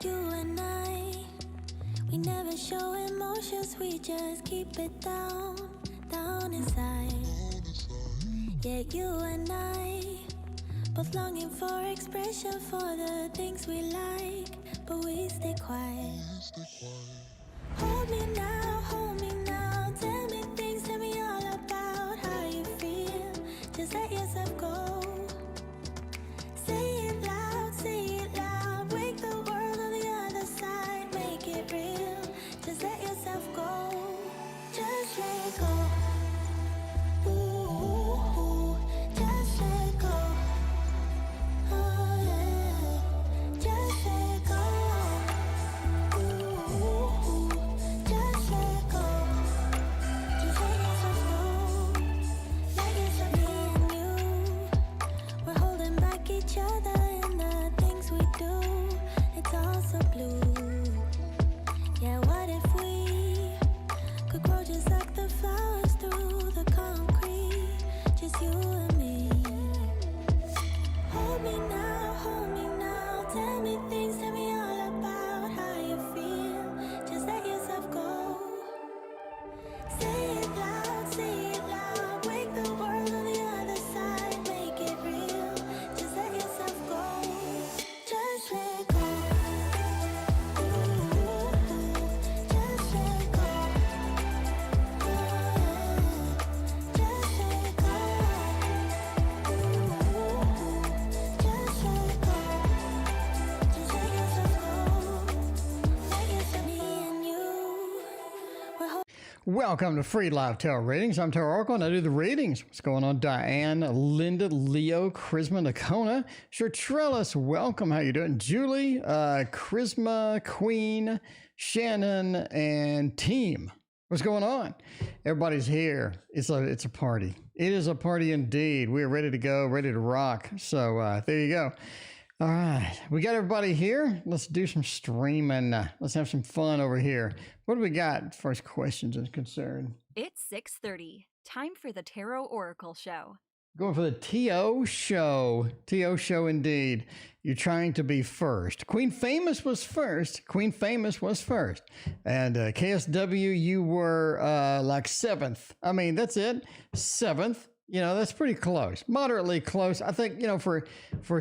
You and I, we never show emotions, we just keep it down, down inside. Yeah, you and I, both longing for expression for the things we like, but we stay quiet. Hold me now, tell me things, tell me all about how you feel. Just let yourself go. Say it loud, wake the world on the other side, make it real. Just let yourself go, just let go. Ooh, just let go. Oh yeah, just let go. Ooh, just let go. Just let yourself go. Let yourself be in you. We're holding back each other in the things we do. It's all so blue. Yeah, what if we could grow just like the flowers through the concrete? Just you and me. Hold me now, tell me things, tell me all about how you feel. Just let yourself go. Say it loud, wake the world on the other side, make it real. Just let yourself go, just let go. Ooh, just let go. Oh, just let go. Ooh, just let go. Just let yourself go. Let yourself be in you. We're Welcome to Free Live Tarot Readings. I'm Tarot Oracle and I do the readings. What's going on? Diane, Linda, Leo, Charisma, Nakona, Shertrellis, welcome. How you doing? Julie, Charisma, Queen, Shannon, and team. What's going on? Everybody's here. It's a party. It is a party indeed. We are ready to go, ready to rock. So there you go. All right, we got everybody here. Let's do some streaming. Let's have some fun over here. What do we got as far as questions is concerned? It's 6:30. Time for the Tarot Oracle Show. Going for the TO show. TO show indeed. You're trying to be first. Queen Famous was first. Queen Famous was first. And KSW, you were like seventh. I mean, that's it. Seventh. You know, that's pretty close, moderately close. I think, you know, for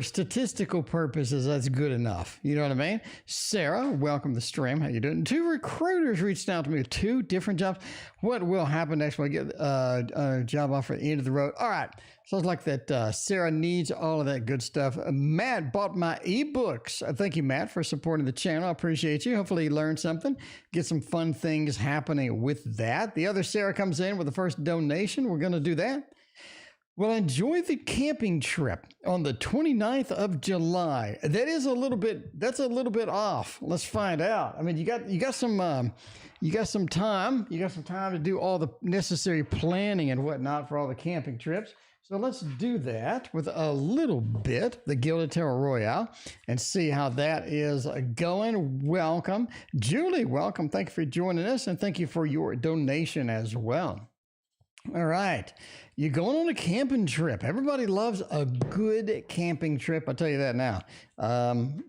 statistical purposes, that's good enough. You know what I mean? Sarah, welcome to the stream. How you doing? 2 recruiters reached out to me with 2 different jobs. What will happen next when I get a job offer at the end of the road? All right. Sounds like that Sarah needs all of that good stuff. Matt bought my ebooks. Thank you, Matt, for supporting the channel. I appreciate you. Hopefully you learned something. Get some fun things happening with that. The other Sarah comes in with the first donation. We're going to do that. Well, enjoy the camping trip on the 29th of July. That's a little bit off. Let's find out. I mean, you got some time. You got some time to do all the necessary planning and whatnot for all the camping trips. So let's do that with a little bit, the Gilded Tarot Royale, and see how that is going. Welcome. Julie, welcome. Thank you for joining us, and thank you for your donation as well. All right. You're going on a camping trip. Everybody loves a good camping trip. I'll tell you that now.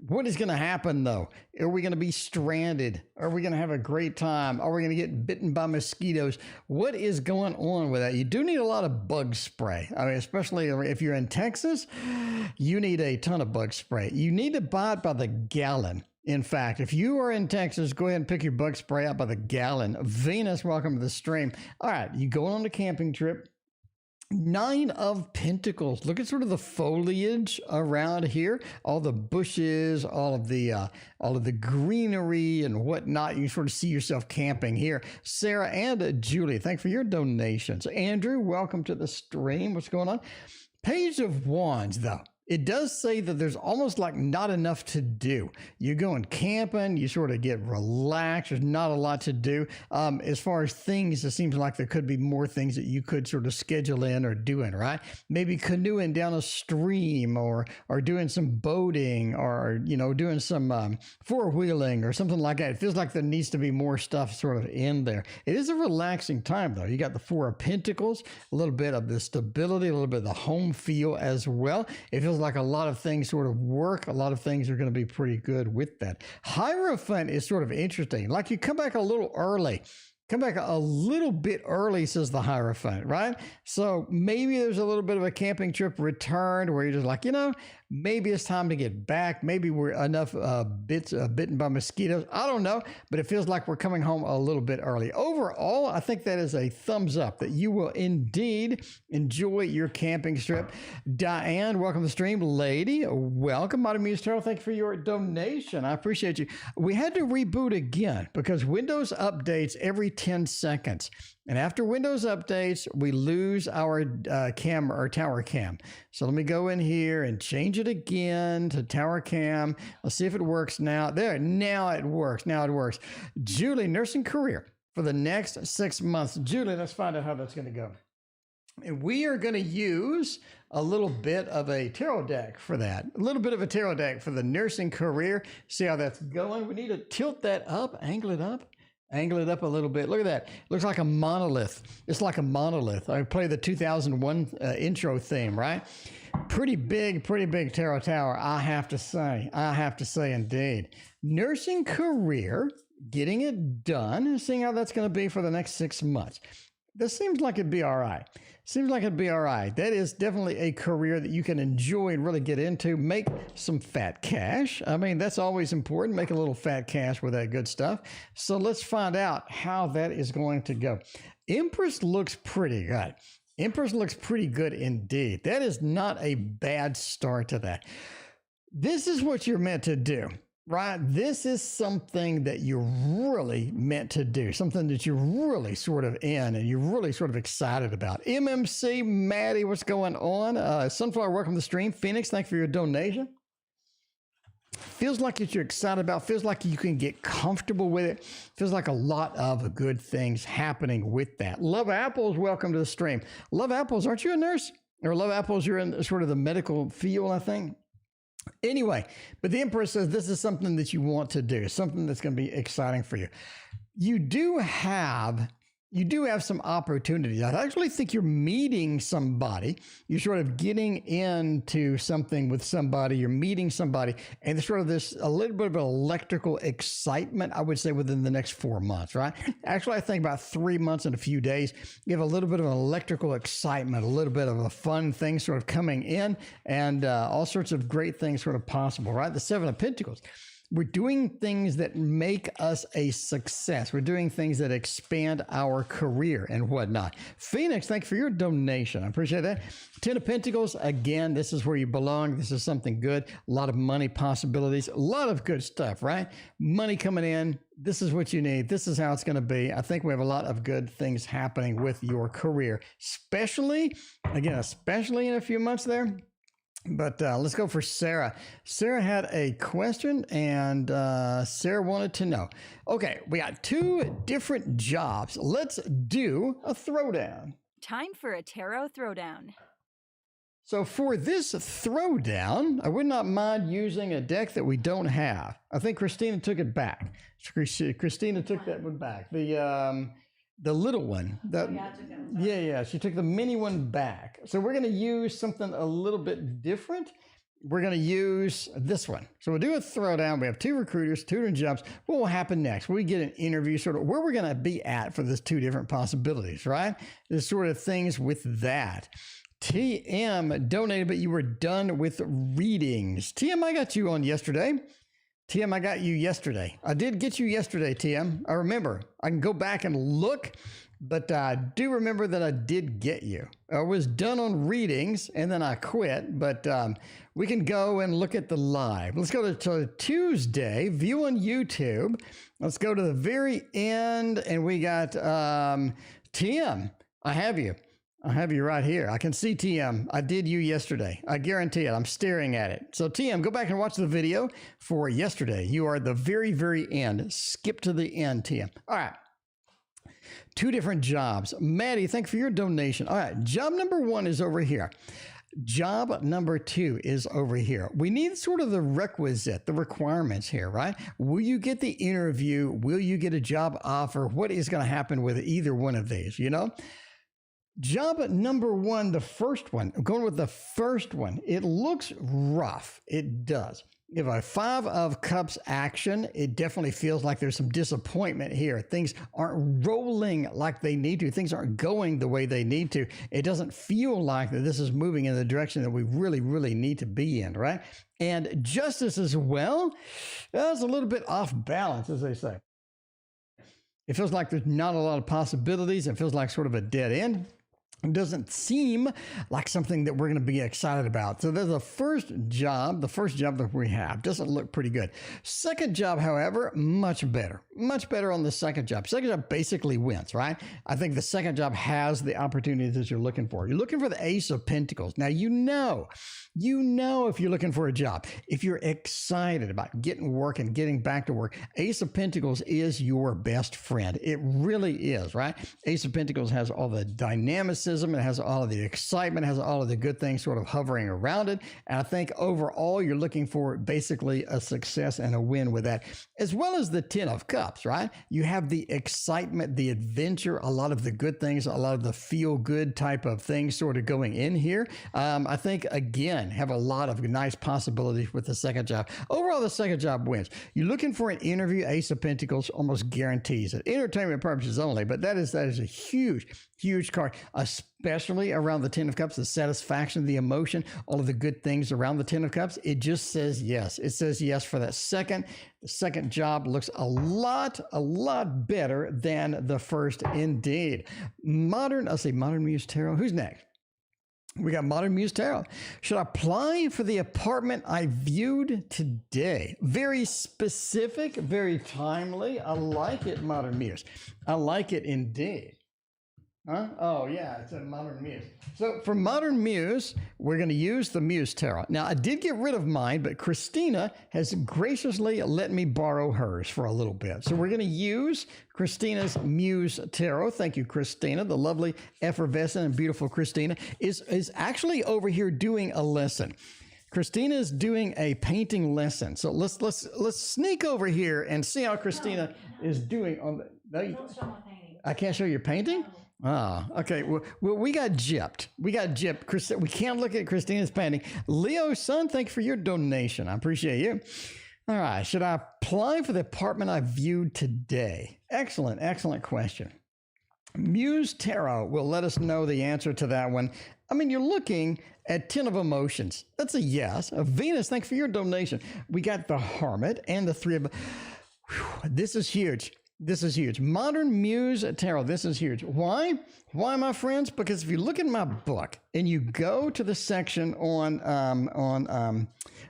What is going to happen, though? Are we going to be stranded? Are we going to have a great time? Are we going to get bitten by mosquitoes? What is going on with that? You do need a lot of bug spray. I mean, especially if you're in Texas, you need a ton of bug spray. You need to buy it by the gallon. In fact, if you are in Texas, go ahead and pick your bug spray out by the gallon. Venus, welcome to the stream. All right, you going on a camping trip. 9 of Pentacles. Look at sort of the foliage around here, all the bushes, all of the greenery and whatnot. You sort of see yourself camping here. Sarah and Julie, thanks for your donations. Andrew, welcome to the stream. What's going on? Page of Wands, though. It does say that there's almost like not enough to do. You're going camping, you sort of get relaxed. There's not a lot to do. As far as things, it seems like there could be more things that you could sort of schedule in or doing, right? Maybe canoeing down a stream or doing some boating or, you know, doing some four-wheeling or something like that. It feels like there needs to be more stuff sort of in there. It is a relaxing time, though. You got the 4 of Pentacles, a little bit of the stability, a little bit of the home feel as well. It feels like a lot of things sort of work. A lot of things are going to be pretty good with that. Hierophant is sort of interesting. Like you come back a little early. Come back a little bit early, says the Hierophant, right? So maybe there's a little bit of a camping trip returned where you're just like, maybe it's time to get back. Maybe we're enough bitten by mosquitoes. I don't know, but it feels like we're coming home a little bit early. Overall, I think that is a thumbs up that you will indeed enjoy your camping trip. Diane, welcome to the stream. Lady, welcome. Mighty Muse Tarot, thank you for your donation. I appreciate you. We had to reboot again because Windows updates every 10 seconds. And after Windows updates, we lose our cam or tower cam. So let me go in here and change it again to tower cam. Let's see if it works now. There, now it works. Now it works. Julie, nursing career for the next 6 months. Julie, let's find out how that's going to go. And we are going to use a little bit of a tarot deck for that. A little bit of a tarot deck for the nursing career. See how that's going. We need to tilt that up, angle it up. Angle it up a little bit. Look at that. Looks like a monolith. It's like a monolith. I play the 2001 intro theme, right? Pretty big tarot tower, I have to say. I have to say indeed. Nursing career, getting it done, seeing how that's going to be for the next 6 months. This seems like it'd be all right. Seems like it'd be all right. That is definitely a career that you can enjoy and really get into. Make some fat cash. I mean, that's always important. Make a little fat cash with that good stuff. So let's find out how that is going to go. Empress looks pretty good. Empress looks pretty good indeed. That is not a bad start to that. This is what you're meant to do. Right? This is something that you're really meant to do, something that you're really sort of in and you're really sort of excited about. MMC, Maddie, what's going on? Sunflower, welcome to the stream. Phoenix, thanks for your donation. Feels like that you're excited about, feels like you can get comfortable with it. Feels like a lot of good things happening with that. Love Apples, welcome to the stream. Love Apples, aren't you a nurse? Or Love Apples, you're in sort of the medical field, I think. Anyway, but the Empress says this is something that you want to do, something that's going to be exciting for you. You do have some opportunities. I actually think you're meeting somebody. You're sort of getting into something with somebody. You're meeting somebody, and there's sort of a little bit of electrical excitement, I would say, within the next 4 months, right? Actually, I think about 3 months and a few days, you have a little bit of an electrical excitement, a little bit of a fun thing sort of coming in, and all sorts of great things sort of possible, right? The Seven of Pentacles. We're doing things that make us a success. We're doing things that expand our career and whatnot. Phoenix, thank you for your donation. I appreciate that. Ten of Pentacles, again, this is where you belong. This is something good. A lot of money possibilities, a lot of good stuff, right? Money coming in. This is what you need. This is how it's going to be. I think we have a lot of good things happening with your career, especially in a few months there. But let's go for Sarah. Sarah had a question, and Sarah wanted to know. Okay, we got 2 different jobs. Let's do a throwdown. Time for a tarot throwdown. So for this throwdown, I would not mind using a deck that we don't have. I think Christina took it back. Christina took that one back. The little one. She took the mini one back. So we're going to use something a little bit different. We're going to use this one. So we'll do a throwdown. We have 2 recruiters, 2 different jobs. What will happen next? We get an interview, sort of where we're going to be at for these 2 different possibilities, right? There's sort of things with that. TM donated, but you were done with readings. TM, I got you on yesterday. TM, I got you yesterday. I did get you yesterday, TM. I remember. I can go back and look, but I do remember that I did get you. I was done on readings, and then I quit, but we can go and look at the live. Let's go to Tuesday, view on YouTube. Let's go to the very end, and we got TM. I have you. I have you right here. I can see TM. I did you yesterday. I guarantee it. I'm staring at it. So TM, go back and watch the video for yesterday. You are at the very, very end. Skip to the end, TM. All right. 2 different jobs. Maddie, thank you for your donation. All right. Job number 1 is over here. Job number 2 is over here. We need sort of the requisite, the requirements here, right? Will you get the interview? Will you get a job offer? What is going to happen with either one of these, Job number one, the first one, I'm going with the first one. It looks rough. It does. You have a 5 of Cups action. It definitely feels like there's some disappointment here. Things aren't rolling like they need to. Things aren't going the way they need to. It doesn't feel like that this is moving in the direction that we really, really need to be in, right? And justice as well, that's a little bit off balance, as they say. It feels like there's not a lot of possibilities. It feels like sort of a dead end. It doesn't seem like something that we're going to be excited about. So there's the first job that we have. Doesn't look pretty good. Second job, however, much better. Much better on the second job. Second job basically wins, right? I think the second job has the opportunities that you're looking for. You're looking for the Ace of Pentacles. Now, you know if you're looking for a job, if you're excited about getting work and getting back to work, Ace of Pentacles is your best friend. It really is, right? Ace of Pentacles has all the dynamicism. It has all of the excitement, has all of the good things sort of hovering around it. And I think overall, you're looking for basically a success and a win with that, as well as the 10 of Cups, right? You have the excitement, the adventure, a lot of the good things, a lot of the feel good type of things sort of going in here. I think, again, have a lot of nice possibilities with the second job. Overall, the second job wins. You're looking for an interview, Ace of Pentacles almost guarantees it. Entertainment purposes only, but that is a huge card, especially around the 10 of Cups, the satisfaction, the emotion, all of the good things around the 10 of Cups. It just says yes. It says yes for that second. The second job looks a lot better than the first indeed. Modern Muse Tarot. Who's next? We got Modern Muse Tarot. Should I apply for the apartment I viewed today? Very specific, very timely. I like it, Modern Muse. I like it indeed. Huh? Oh, yeah, it's a Modern Muse. So for Modern Muse, we're going to use the Muse Tarot. Now, I did get rid of mine, but Christina has graciously let me borrow hers for a little bit. So we're going to use Christina's Muse Tarot. Thank you, Christina. The lovely, effervescent, and beautiful Christina is actually over here doing a lesson. Christina is doing a painting lesson. So let's sneak over here and see how Christina is doing on the... No, Don't show my painting. I can't show your painting? Ah, okay. Well, we got gypped. We can't look at Christina's painting. Leo, son, thank you for your donation. I appreciate you. All right. Should I apply for the apartment I viewed today? Excellent question. Muse Tarot will let us know the answer to that one. I mean, you're looking at 10 of Emotions. That's a yes. Venus, thanks for your donation. We got the Hermit and the 3 of... Whew, this is huge. This is huge. Modern Muse Tarot. This is huge. Why? Why, my friends? Because if you look at my book and you go to the section on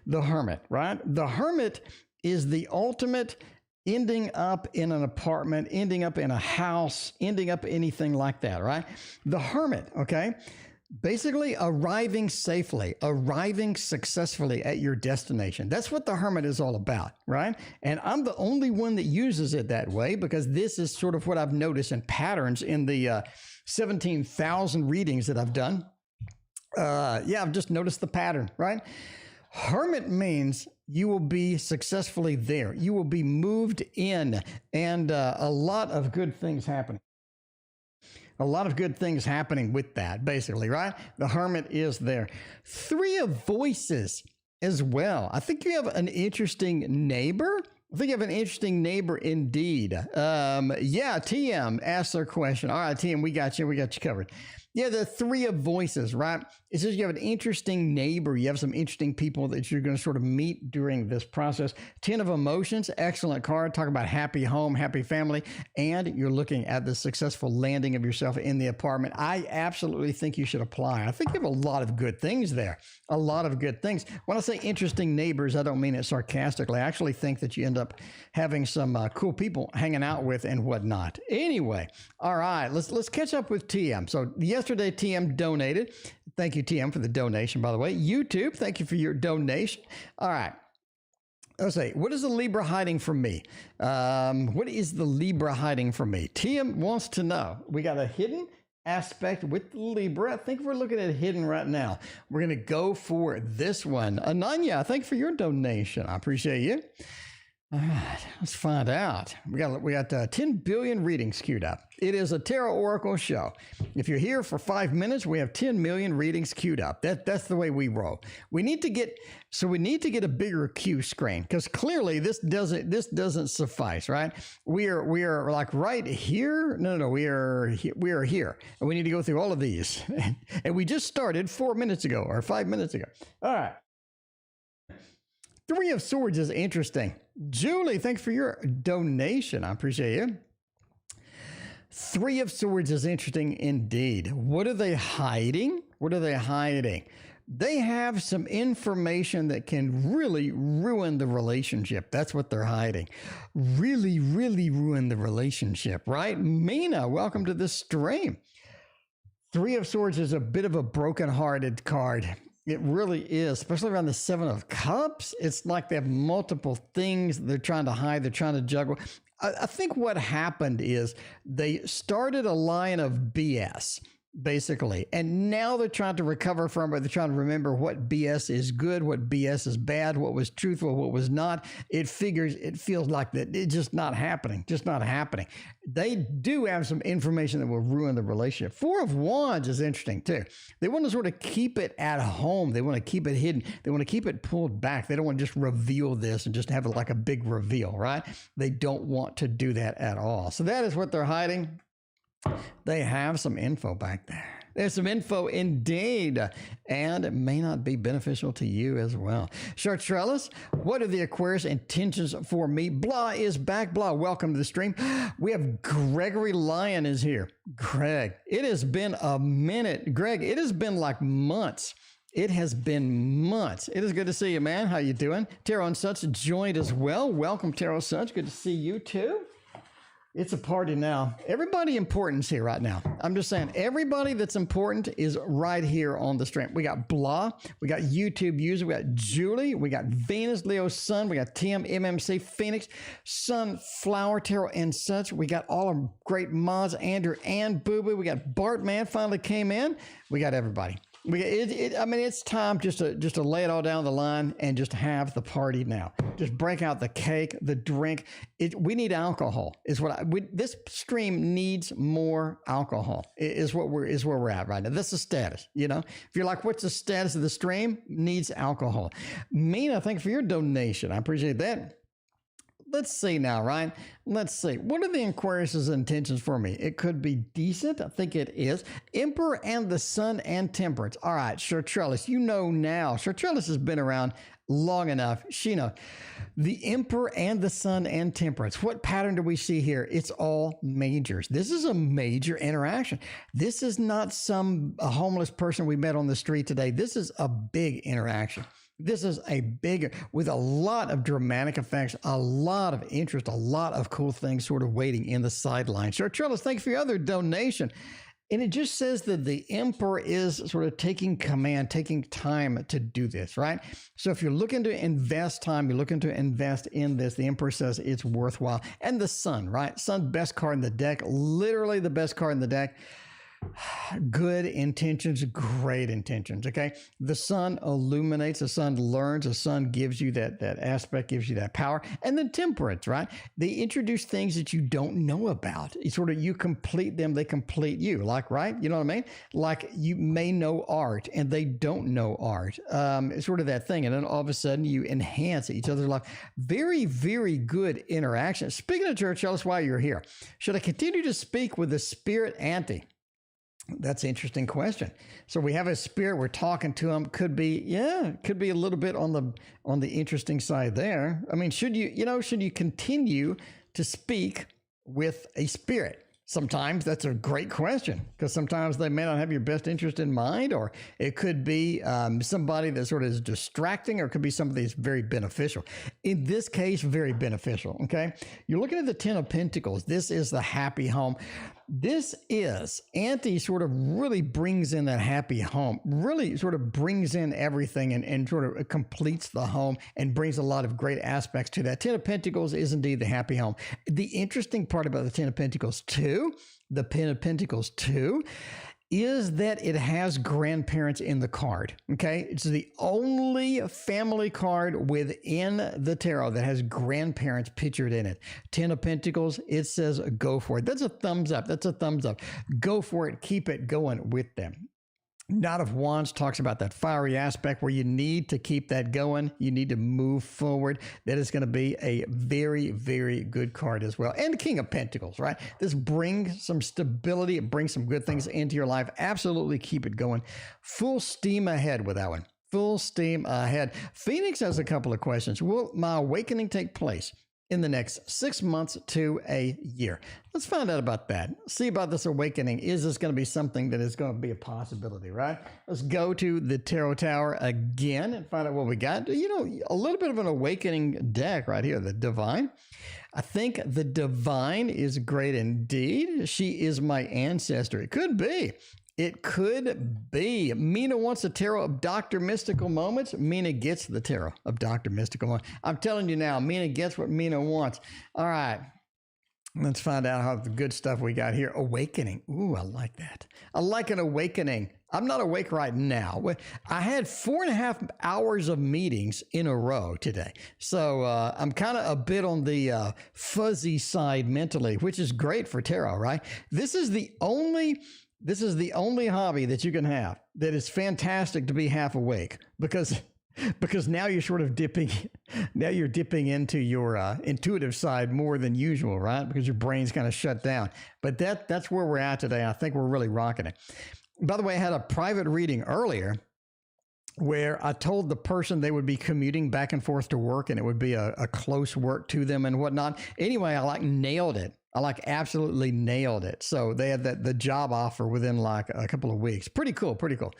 the Hermit, right? The Hermit is the ultimate ending up in an apartment, ending up in a house, ending up anything like that, right? The Hermit, okay? Basically arriving safely, arriving successfully at your destination. That's what the Hermit is all about, right? And I'm the only one that uses it that way because this is sort of what I've noticed in patterns in the 17,000 readings that I've done. I've just noticed the pattern, right? Hermit means you will be successfully there. You will be moved in and a lot of good things happening. A lot of good things happening with that, basically, right? The Hermit is there. 3 of Voices as well. I think you have an interesting neighbor. I think you have an interesting neighbor indeed. TM asked their question. All right, TM, we got you covered. Yeah, the 3 of Voices, right? It says you have an interesting neighbor. You have some interesting people that you're going to sort of meet during this process. 10 of Emotions, excellent card. Talk about happy home, happy family, and you're looking at the successful landing of yourself in the apartment. I absolutely think you should apply. I think you have a lot of good things there. A lot of good things. When I say interesting neighbors, I don't mean it sarcastically. I actually think that you end up having some cool people hanging out with and whatnot. Anyway, all right, let's catch up with TM. So yesterday, TM donated. Thank you, TM, for the donation, by the way. YouTube, thank you for your donation. All right. Let's see. What is the Libra hiding from me? What is the Libra hiding from me? TM wants to know. We got a hidden aspect with the Libra. I think we're looking at hidden right now. We're going to go for this one. Ananya, thank you for your donation. I appreciate you. All right, let's find out. We got 10 billion readings queued up. It is a tarot oracle show. If you're here for 5 minutes, we have 10 million readings queued up. That's the way we roll. We need to get a bigger queue screen because clearly this doesn't suffice, right? We are like right here. No, we are here, and we need to go through all of these. And we just started 4 minutes ago or 5 minutes ago. All right. Three of Swords is interesting. Julie, thanks for your donation. I appreciate you. Three of Swords is interesting indeed. What are they hiding? They have some information that can really ruin the relationship. That's what they're hiding. Really, really ruin the relationship, right? Mina, welcome to the stream. Three of Swords is a bit of a broken-hearted card. It really is, especially around the Seven of Cups. It's like they have multiple things they're trying to hide, they're trying to juggle. I think what happened is they started a line of BS, basically, and now they're trying to recover from it. They're trying to remember what BS is good, what BS is bad, what was truthful, what was not. It feels like that it's just not happening, They do have some information that will ruin the relationship. Four of Wands is interesting too. They want to sort of keep it at home. They want to keep it hidden. They want to keep it pulled back. They don't want to just reveal this and just have it like a big reveal, right? They don't want to do that at all. So that is what they're hiding. They have some info back there. There's some info indeed, and it may not be beneficial to you as well. Chartrellis, what are the Aquarius intentions for me? Blah is back. Blah, welcome to the stream. We have Gregory Lyon is here. Greg, it has been a minute. Greg, it has been like months. It has been months. It is good to see you, man. How you doing? Tarot and Such joined as well. Welcome, Tarot Such. Good to see you too. It's a party now. Everybody important's here right now. I'm just saying, everybody that's important is right here on the stream. We got Blah, we got YouTube user, we got Julie, we got Venus, Leo, Sun, we got Tim, MMC, Phoenix, Sunflower, Tarot and Such. We got all our great mods, Andrew and Boo Boo. We got Bartman finally came in. We got everybody. It's time just to lay it all down the line and just have the party now. Just break out the cake, the drink. We need alcohol. This stream needs more alcohol. Is where we're at right now. That's the status. You know, if you're like, what's the status of the stream? Needs alcohol. Mina, thank you for your donation. I appreciate that. Let's see now, right? Let's see. What are the Aquarius's intentions for me? It could be decent. I think it is. Emperor and the Sun and Temperance. All right, Chartrellis, you know now. Chartrellis has been around long enough. She knows. The Emperor and the Sun and Temperance. What pattern do we see here? It's all majors. This is a major interaction. This is not a homeless person we met on the street today. This is a big interaction. This is with a lot of dramatic effects, a lot of interest, a lot of cool things sort of waiting in the sidelines. Chartrellis, thank you for your other donation. And it just says that the Emperor is sort of taking command, taking time to do this, right? So if you're looking to invest time, you're looking to invest in this, the Emperor says it's worthwhile. And the Sun, right? Sun, best card in the deck, literally the best card in the deck. Good intentions, great intentions. Okay. The Sun illuminates, the Sun learns, the Sun gives you that aspect, gives you that power. And then Temperance, right? They introduce things that you don't know about. It's sort of, you complete them, they complete you. Like, right? You know what I mean? Like, you may know art and they don't know art. It's sort of that thing. And then all of a sudden you enhance each other's life. Very, very good interaction. Speaking of church, tell us why you're here. Should I continue to speak with the spirit auntie? That's an interesting question. So we have a spirit, we're talking to him. Could be a little bit on the interesting side there. I mean, should you continue to speak with a spirit? Sometimes that's a great question because sometimes they may not have your best interest in mind, or it could be somebody that sort of is distracting, or it could be somebody that's very beneficial. In this case, very beneficial, okay? You're looking at the Ten of Pentacles. This is the happy home. This is, Auntie sort of really brings in that happy home, really sort of brings in everything and sort of completes the home and brings a lot of great aspects to that. Ten of Pentacles is indeed the happy home. The interesting part about the Ten of Pentacles too, is that it has grandparents in the card. Okay. It's the only family card within the tarot that has grandparents pictured in it. 10 of Pentacles, it says go for it. That's a thumbs up. That's a thumbs up. Go for it. Keep it going with them. Knight of Wands talks about that fiery aspect where you need to keep that going. You need to move forward. That is going to be a very, very good card as well. And King of Pentacles, right? This brings some stability. It brings some good things into your life. Absolutely keep it going. Full steam ahead with that one. Full steam ahead. Phoenix has a couple of questions. Will my awakening take place in the next 6 months to a year? Let's find out about that. See about this awakening. Is this going to be something that is going to be a possibility, right? Let's go to the Tarot Tower again and find out what we got. You know, a little bit of an awakening deck right here, the Divine. I think the Divine is great indeed. She is my ancestor. It could be. It could be. Mina wants the tarot of Dr. Mystical Moments. Mina gets the tarot of Dr. Mystical Moments. I'm telling you now, Mina gets what Mina wants. All right. Let's find out how the good stuff we got here. Awakening. Ooh, I like that. I like an awakening. I'm not awake right now. I had 4.5 hours of meetings in a row today. So I'm kind of a bit on the fuzzy side mentally, which is great for tarot, right? This is the only hobby that you can have that is fantastic to be half awake because now you're sort of dipping into your intuitive side more than usual, right? Because your brain's kind of shut down. But that's where we're at today. I think we're really rocking it. By the way, I had a private reading earlier where I told the person they would be commuting back and forth to work and it would be a close work to them and whatnot. Anyway, I nailed it. I absolutely nailed it. So they had the job offer within a couple of weeks. Pretty cool. Pretty cool.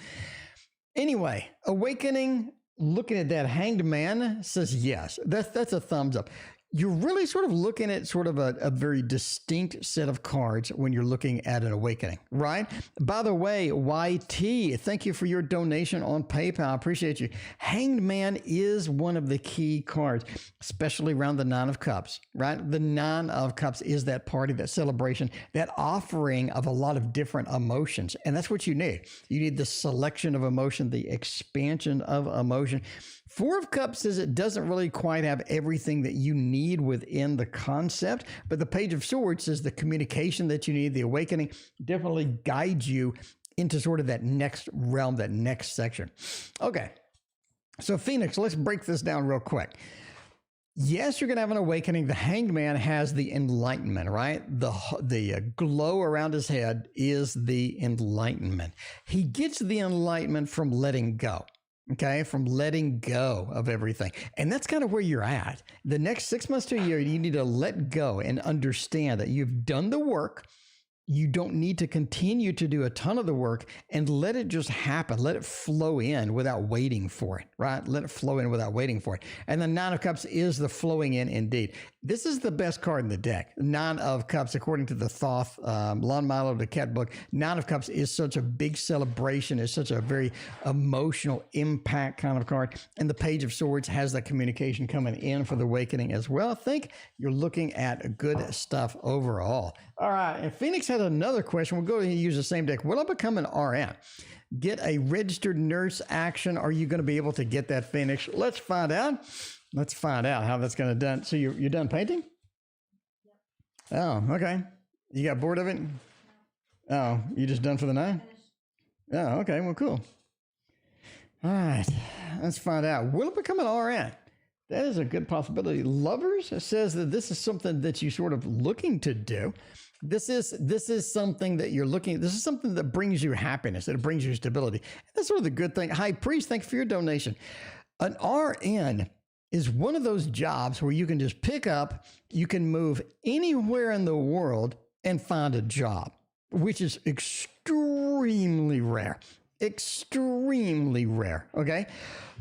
Anyway, awakening, looking at that Hanged Man says yes. That's a thumbs up. You're really sort of looking at sort of a very distinct set of cards when you're looking at an awakening, right? By the way, YT, thank you for your donation on PayPal. I appreciate you. Hanged Man is one of the key cards, especially around the Nine of Cups, right? The Nine of Cups is that party, that celebration, that offering of a lot of different emotions. And that's what you need. You need the selection of emotion, the expansion of emotion. Four of Cups says it doesn't really quite have everything that you need within the concept, but the Page of Swords says the communication that you need, the awakening, definitely guides you into sort of that next realm, that next section. Okay, so Phoenix, let's break this down real quick. Yes, you're going to have an awakening. The Hanged Man has the enlightenment, right? The glow around his head is the enlightenment. He gets the enlightenment from letting go. Okay, from letting go of everything. And that's kind of where you're at. The next 6 months to a year, you need to let go and understand that you've done the work. You don't need to continue to do a ton of the work and let it just happen. Let it flow in without waiting for it, right? Let it flow in without waiting for it. And the Nine of Cups is the flowing in indeed. This is the best card in the deck. Nine of Cups, according to the Thoth, Lon Milo, the Cat book, Nine of Cups is such a big celebration. It's such a very emotional impact kind of card. And the Page of Swords has that communication coming in for the awakening as well. I think you're looking at good stuff overall. All right, and Phoenix had another question. We'll go ahead and use the same deck. Will I become an RN? Get a registered nurse action? Are you going to be able to get that, Phoenix? Let's find out. Let's find out how that's going to done. So you're done painting? Yep. Oh, okay. You got bored of it? Oh, you just done for the night? Oh, okay. Well, cool. All right. Let's find out. Will it become an RN? That is a good possibility. Lovers says that this is something that you're sort of looking to do. This is something that you're looking. This is something that brings you happiness. That it brings you stability. That's sort of the good thing. High Priest, thank you for your donation. An RN is one of those jobs where you can just pick up. You can move anywhere in the world and find a job, which is extremely rare. Extremely rare. Okay,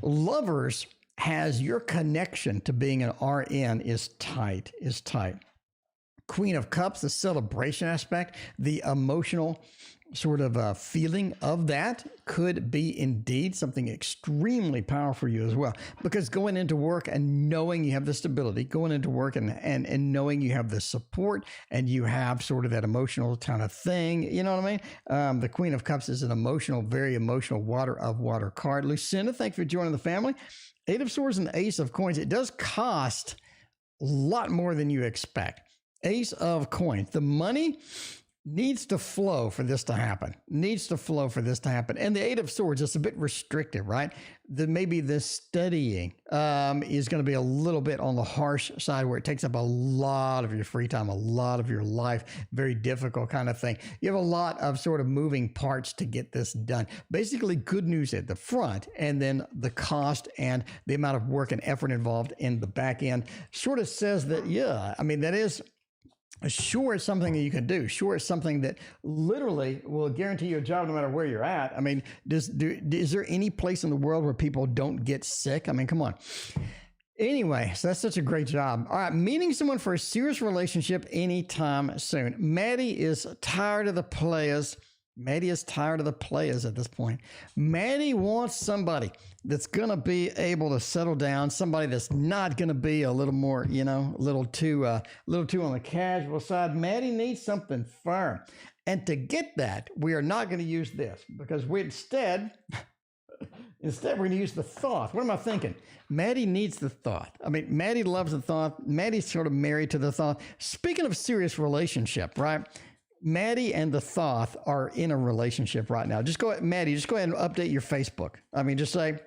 Lovers has your connection to being an RN is tight. Queen of Cups, the celebration aspect, the emotional sort of feeling of that could be indeed something extremely powerful for you as well. Because going into work and knowing you have the stability, going into work and knowing you have the support and you have sort of that emotional kind of thing, you know what I mean? The Queen of Cups is an emotional, very emotional water card. Lucinda, thank you for joining the family. 8 of Swords and Ace of Coins. It does cost a lot more than you expect. Ace of Coins. The money needs to flow for this to happen. Needs to flow for this to happen. And the 8 of Swords is a bit restrictive, right? Maybe the studying is going to be a little bit on the harsh side where it takes up a lot of your free time, a lot of your life, very difficult kind of thing. You have a lot of sort of moving parts to get this done. Basically, good news at the front, and then the cost and the amount of work and effort involved in the back end sort of says that, yeah, I mean, that is... Sure, it's something that you can do. Sure, it's something that literally will guarantee you a job no matter where you're at. I mean, is there any place in the world where people don't get sick? I mean, come on. Anyway, so that's such a great job. All right, meeting someone for a serious relationship anytime soon. Maddie is tired of the players. Maddie is tired of the players at this point. Maddie wants somebody that's going to be able to settle down, somebody that's not going to be a little more, you know, a little too on the casual side. Maddie needs something firm. And to get that, we are not going to use this because instead, we're going to use the thought. What am I thinking? Maddie needs the thought. I mean, Maddie loves the thought. Maddie's sort of married to the thought. Speaking of serious relationship, right? Maddie and the Thoth are in a relationship right now. Maddie, just go ahead and update your Facebook. I mean, just say,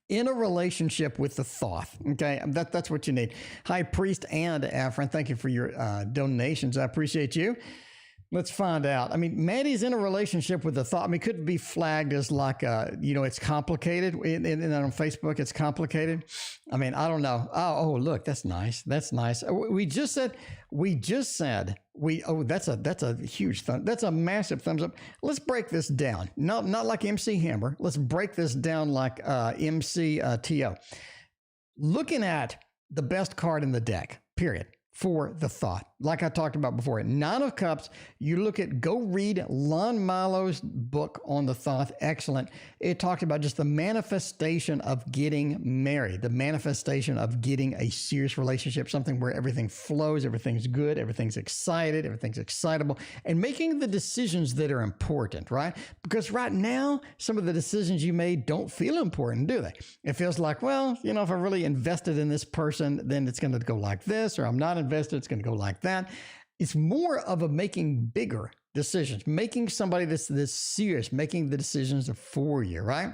in a relationship with the Thoth. Okay, that's what you need. Hi, Priest and Afrin. Thank you for your donations. I appreciate you. Let's find out. I mean, Maddie's in a relationship with the Thoth. I mean, could be flagged as like, it's complicated. And on Facebook, it's complicated. I mean, I don't know. Oh, look, that's nice. That's nice. That's a huge thumb. That's a massive thumbs up. Let's break this down. Not like MC Hammer. Let's break this down like MC TO. Looking at the best card in the deck, period. For the Thoth. Like I talked about before, 9 of Cups, go read Lon Milo's book on the Thoth. Excellent. It talked about just the manifestation of getting married, the manifestation of getting a serious relationship, something where everything flows, everything's good, everything's excited, everything's excitable, and making the decisions that are important, right? Because right now, some of the decisions you made don't feel important, do they? It feels like, well, you know, if I really invested in this person, then it's going to go like this, or I'm not invested, it's going to go like that. It's more of a making bigger decisions, making somebody that's serious, making the decisions for you, right?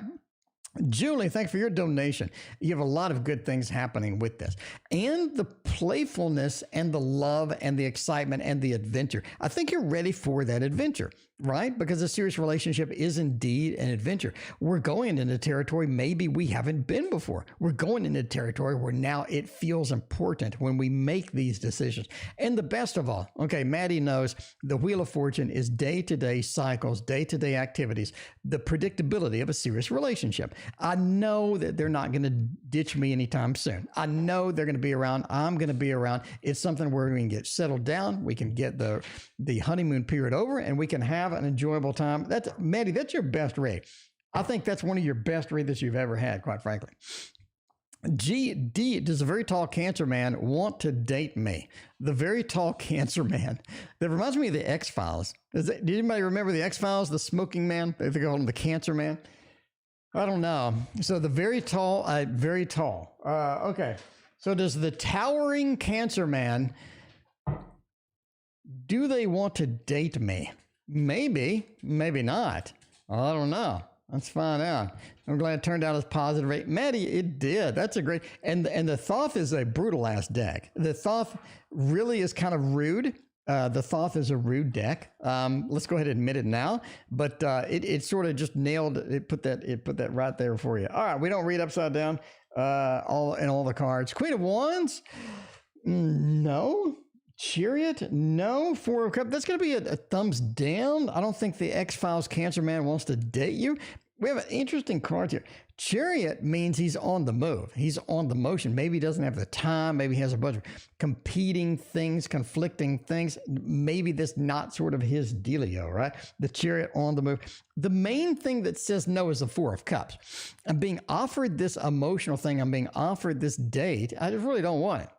Julie, thanks for your donation. You have a lot of good things happening with this. And the playfulness and the love and the excitement and the adventure. I think you're ready for that adventure, right? Because a serious relationship is indeed an adventure. We're going into territory maybe we haven't been before. We're going into territory where now it feels important when we make these decisions. And the best of all, okay, Maddie knows the Wheel of Fortune is day-to-day cycles, day-to-day activities, the predictability of a serious relationship. I know that they're not going to ditch me anytime soon. I know they're going to be around. I'm going to be around. It's something where we can get settled down. We can get the honeymoon period over and we can have an enjoyable time. Maddie, that's your best read. I think that's one of your best reads that you've ever had, quite frankly. GD, does a very tall Cancer man want to date me? The very tall Cancer man. That reminds me of the X-Files. Did anybody remember the X-Files, the smoking man? They call him the Cancer man. I don't know. So the very tall, okay. So does the towering Cancer man, do they want to date me? Maybe, maybe not. I don't know. Let's find out. I'm glad it turned out as positive. Maddie, it did. That's a great, and the Thoth is a brutal ass deck. The Thoth really is kind of rude. The Thoth is a rude deck. Let's go ahead and admit it now. But it sort of just nailed it. Put that right there for you. All right, we don't read upside down. All the cards. Queen of Wands. No. Chariot. No. 4 of Cups. That's going to be a thumbs down. I don't think the X-Files Cancer man wants to date you. We have an interesting card here. Chariot means he's on the move. He's on the motion. Maybe he doesn't have the time. Maybe he has a bunch of competing things, conflicting things. Maybe this not sort of his dealio, right? The Chariot on the move. The main thing that says no is the Four of Cups. I'm being offered this emotional thing. I'm being offered this date. I just really don't want it.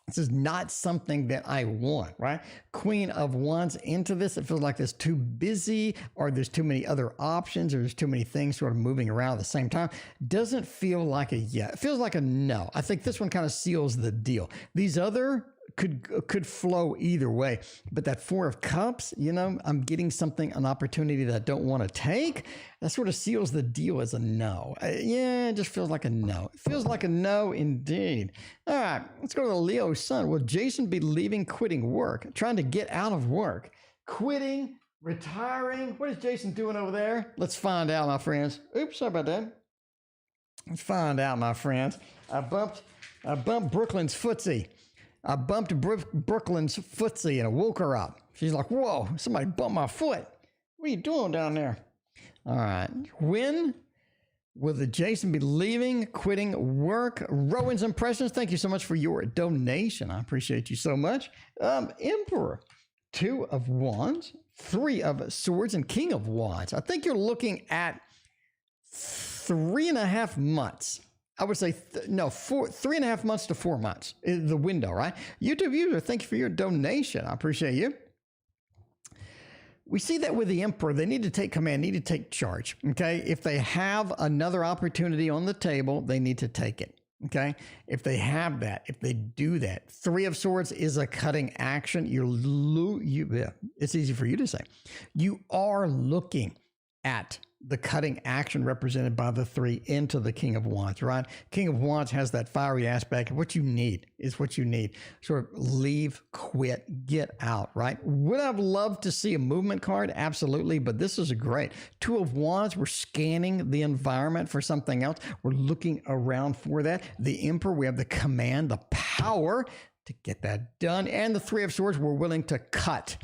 This is not something that I want, right? Queen of Wands into this. It feels like there's too busy or there's too many other options or there's too many things sort of moving around at the same time. Doesn't feel like a yes. It feels like a no. I think this one kind of seals the deal. These other could flow either way. But that Four of Cups, you know, I'm getting something, an opportunity that I don't want to take. That sort of seals the deal as a no. Yeah, it just feels like a no. It feels like a no indeed. All right, let's go to the Leo sun. Will Jason be leaving, quitting work, trying to get out of work, quitting, retiring? What is Jason doing over there? Let's find out, my friends. Oops, sorry about that. Let's find out, my friends. I bumped Brooklyn's footsie. I bumped Brooklyn's footsie and it woke her up. She's like, whoa, somebody bumped my foot. What are you doing down there? All right. When will the Jason be leaving, quitting work? Rowan's Impressions, thank you so much for your donation. I appreciate you so much. Emperor, Two of Wands, Three of Swords, and King of Wands. I think you're looking at 3.5 months. I would say, 3.5 months to 4 months is the window, right? YouTube user, thank you for your donation. I appreciate you. We see that with the Emperor, they need to take command, need to take charge, okay? If they have another opportunity on the table, they need to take it, okay? If they have that, if they do that. Three of Swords is a cutting action. It's easy for you to say. You are looking at the cutting action represented by the three into the King of Wands, right? King of Wands has that fiery aspect. What you need is what you need. Sort of leave, quit, get out, right? Would I've loved to see a movement card? Absolutely, but this is a great. Two of Wands, we're scanning the environment for something else. We're looking around for that. The Emperor, we have the command, the power to get that done. And the Three of Swords, we're willing to cut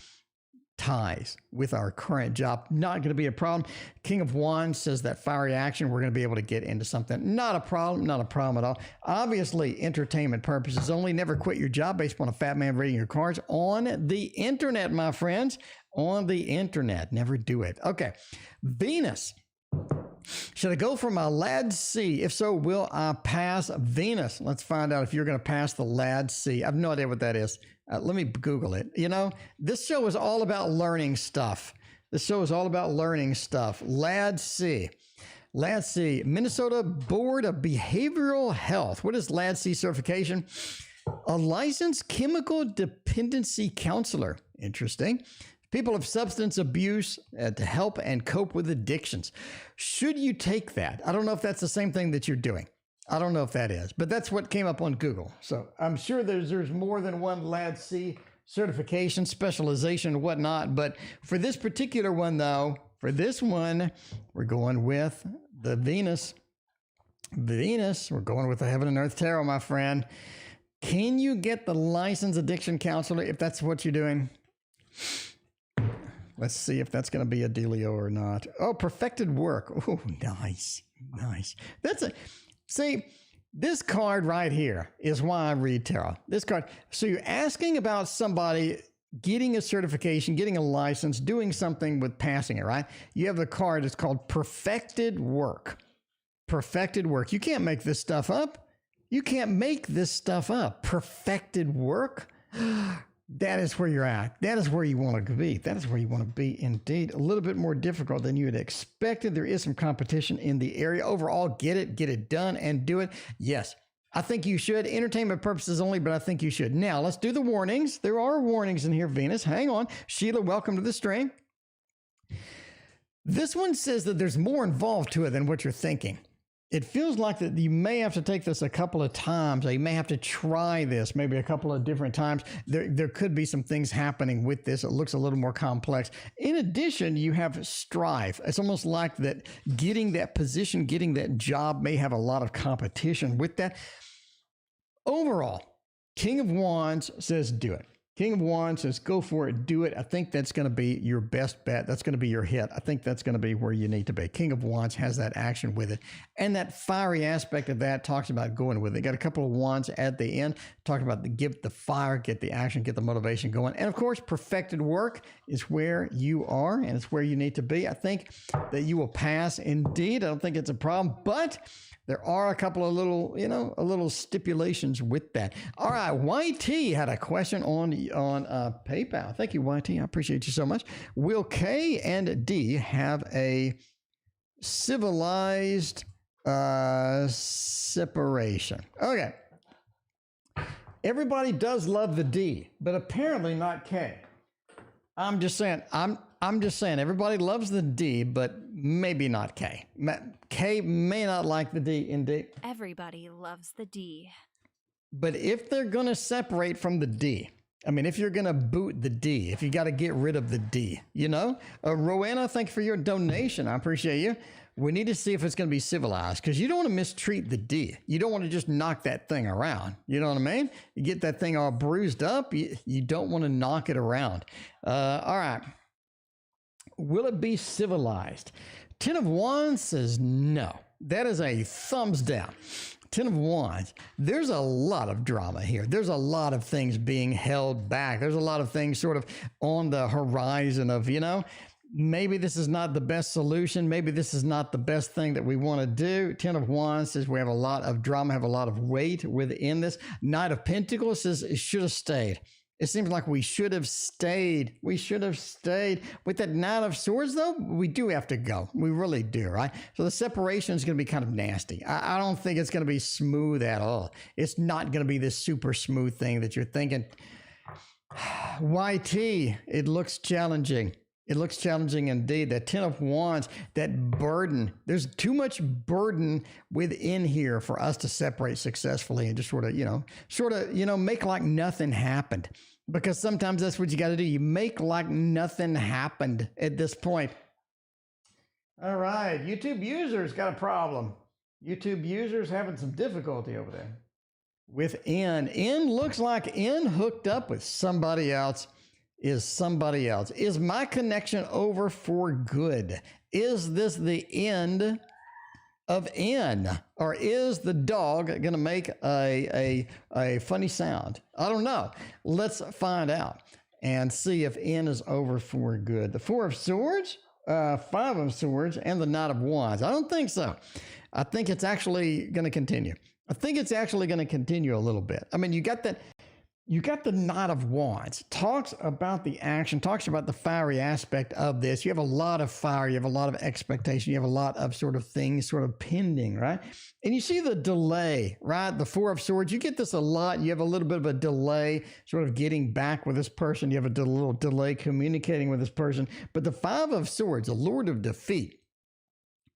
ties with our current job. Not going to be a problem. King of Wands says that fiery action, we're going to be able to get into something. Not a problem at all. Obviously, entertainment purposes only. Never quit your job based upon a fat man reading your cards on the internet, my friends. On the internet. Never do it. Okay. Venus. Should I go for my Lad C? If so, will I pass Venus? Let's find out if you're going to pass the Lad C. I have no idea what that is. Let me Google it. You know, this show is all about learning stuff. Lad C. Lad C. Minnesota Board of Behavioral Health. What is Lad C certification? A licensed chemical dependency counselor. Interesting. People of substance abuse to help and cope with addictions. Should you take that? I don't know if that's the same thing that you're doing. I don't know if that is, but that's what came up on Google. So I'm sure there's more than one Lad C certification, specialization, whatnot. But for this particular one, though, for this one, we're going with the Venus. We're going with the Heaven and Earth Tarot, my friend. Can you get the licensed addiction counselor if that's what you're doing? Let's see if that's going to be a dealio or not. Oh, perfected work. Oh, nice. See, this card right here is why I read tarot. This card. So you're asking about somebody getting a certification, getting a license, doing something with passing it, right? You have the card. It's called perfected work. Perfected work. You can't make this stuff up. Perfected work. That is where you're at. That is where you want to be. That is where you want to be indeed. A little bit more difficult than you had expected. There is some competition in the area. Overall, get it done and do it. Yes, I think you should. Entertainment purposes only, but I think you should. Now, let's do the warnings. There are warnings in here, Venus. Hang on. Sheila, welcome to the stream. This one says that there's more involved to it than what you're thinking. It feels like that you may have to take this a couple of times. Or you may have to try this maybe a couple of different times. There could be some things happening with this. It looks a little more complex. In addition, you have strive. It's almost like that getting that position, getting that job may have a lot of competition with that. Overall, King of Wands says do it. King of Wands says, go for it, do it. I think that's going to be your best bet. That's going to be your hit. I think that's going to be where you need to be. King of Wands has that action with it. And that fiery aspect of that talks about going with it. Got a couple of wands at the end, talking about give the fire, get the action, get the motivation going. And of course, perfected work is where you are and it's where you need to be. I think that you will pass indeed. I don't think it's a problem, but there are a couple of little stipulations with that. All right, YT had a question on PayPal. Thank you, YT. I appreciate you so much. Will K and D have a civilized separation? Okay. Everybody does love the D, but apparently not K. I'm just saying. I'm just saying everybody loves the D, but maybe not K. K may not like the D indeed. Everybody loves the D. But if they're going to separate from the D, I mean, if you're going to boot the D, if you got to get rid of the D, Rowena, thank you for your donation. I appreciate you. We need to see if it's going to be civilized because you don't want to mistreat the D. You don't want to just knock that thing around. You know what I mean? You get that thing all bruised up. You don't want to knock it around. All right. Will it be civilized? 10 of Wands says no. That is a thumbs down. 10 of Wands. There's a lot of drama here. There's a lot of things being held back. There's a lot of things sort of on the horizon of, maybe this is not the best solution. Maybe this is not the best thing that we want to do. 10 of Wands says we have a lot of drama, have a lot of weight within this. Knight of Pentacles says it should have stayed. It seems like we should have stayed. We should have stayed. With that Knight of Swords, though, we do have to go. We really do, right? So the separation is going to be kind of nasty. I don't think it's going to be smooth at all. It's not going to be this super smooth thing that you're thinking. YT, it looks challenging. It looks challenging indeed. That 10 of Wands, that burden. There's too much burden within here for us to separate successfully and just sort of, make like nothing happened. Because sometimes that's what you got to do. You make like nothing happened at this point. All right. YouTube users got a problem. YouTube users having some difficulty over there. With N. N looks like N hooked up with somebody else. Is somebody else. Is my connection over for good? Is this the end of N? Or is the dog going to make a funny sound? I don't know. Let's find out and see if N is over for good. The 4 of Swords, 5 of Swords, and the Knight of Wands. I don't think so. I think it's actually going to continue. I think it's actually going to continue a little bit. I mean, you got that. You got the Knight of Wands, talks about the action, talks about the fiery aspect of this. You have a lot of fire, you have a lot of expectation, you have a lot of sort of things sort of pending, right? And you see the delay, right? The 4 of Swords, you get this a lot. You have a little bit of a delay sort of getting back with this person. You have a little delay communicating with this person. But the 5 of Swords, the Lord of Defeat,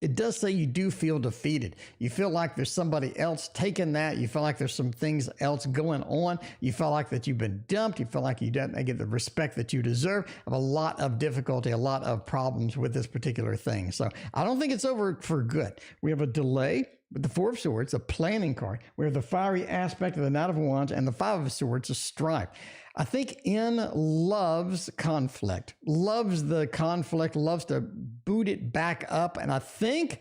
it does say you do feel defeated. You feel like there's somebody else taking that. You feel like there's some things else going on. You feel like that you've been dumped. You feel like you don't get the respect that you deserve. Have a lot of difficulty, a lot of problems with this particular thing. So I don't think it's over for good. We have a delay with the 4 of Swords, a planning card. We have the fiery aspect of the Knight of Wands and the 5 of Swords, a stripe. I think N loves conflict, loves the conflict, loves to boot it back up. And I think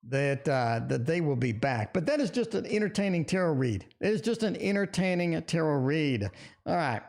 that they will be back. But that is just an entertaining tarot read. It is just an entertaining tarot read. All right.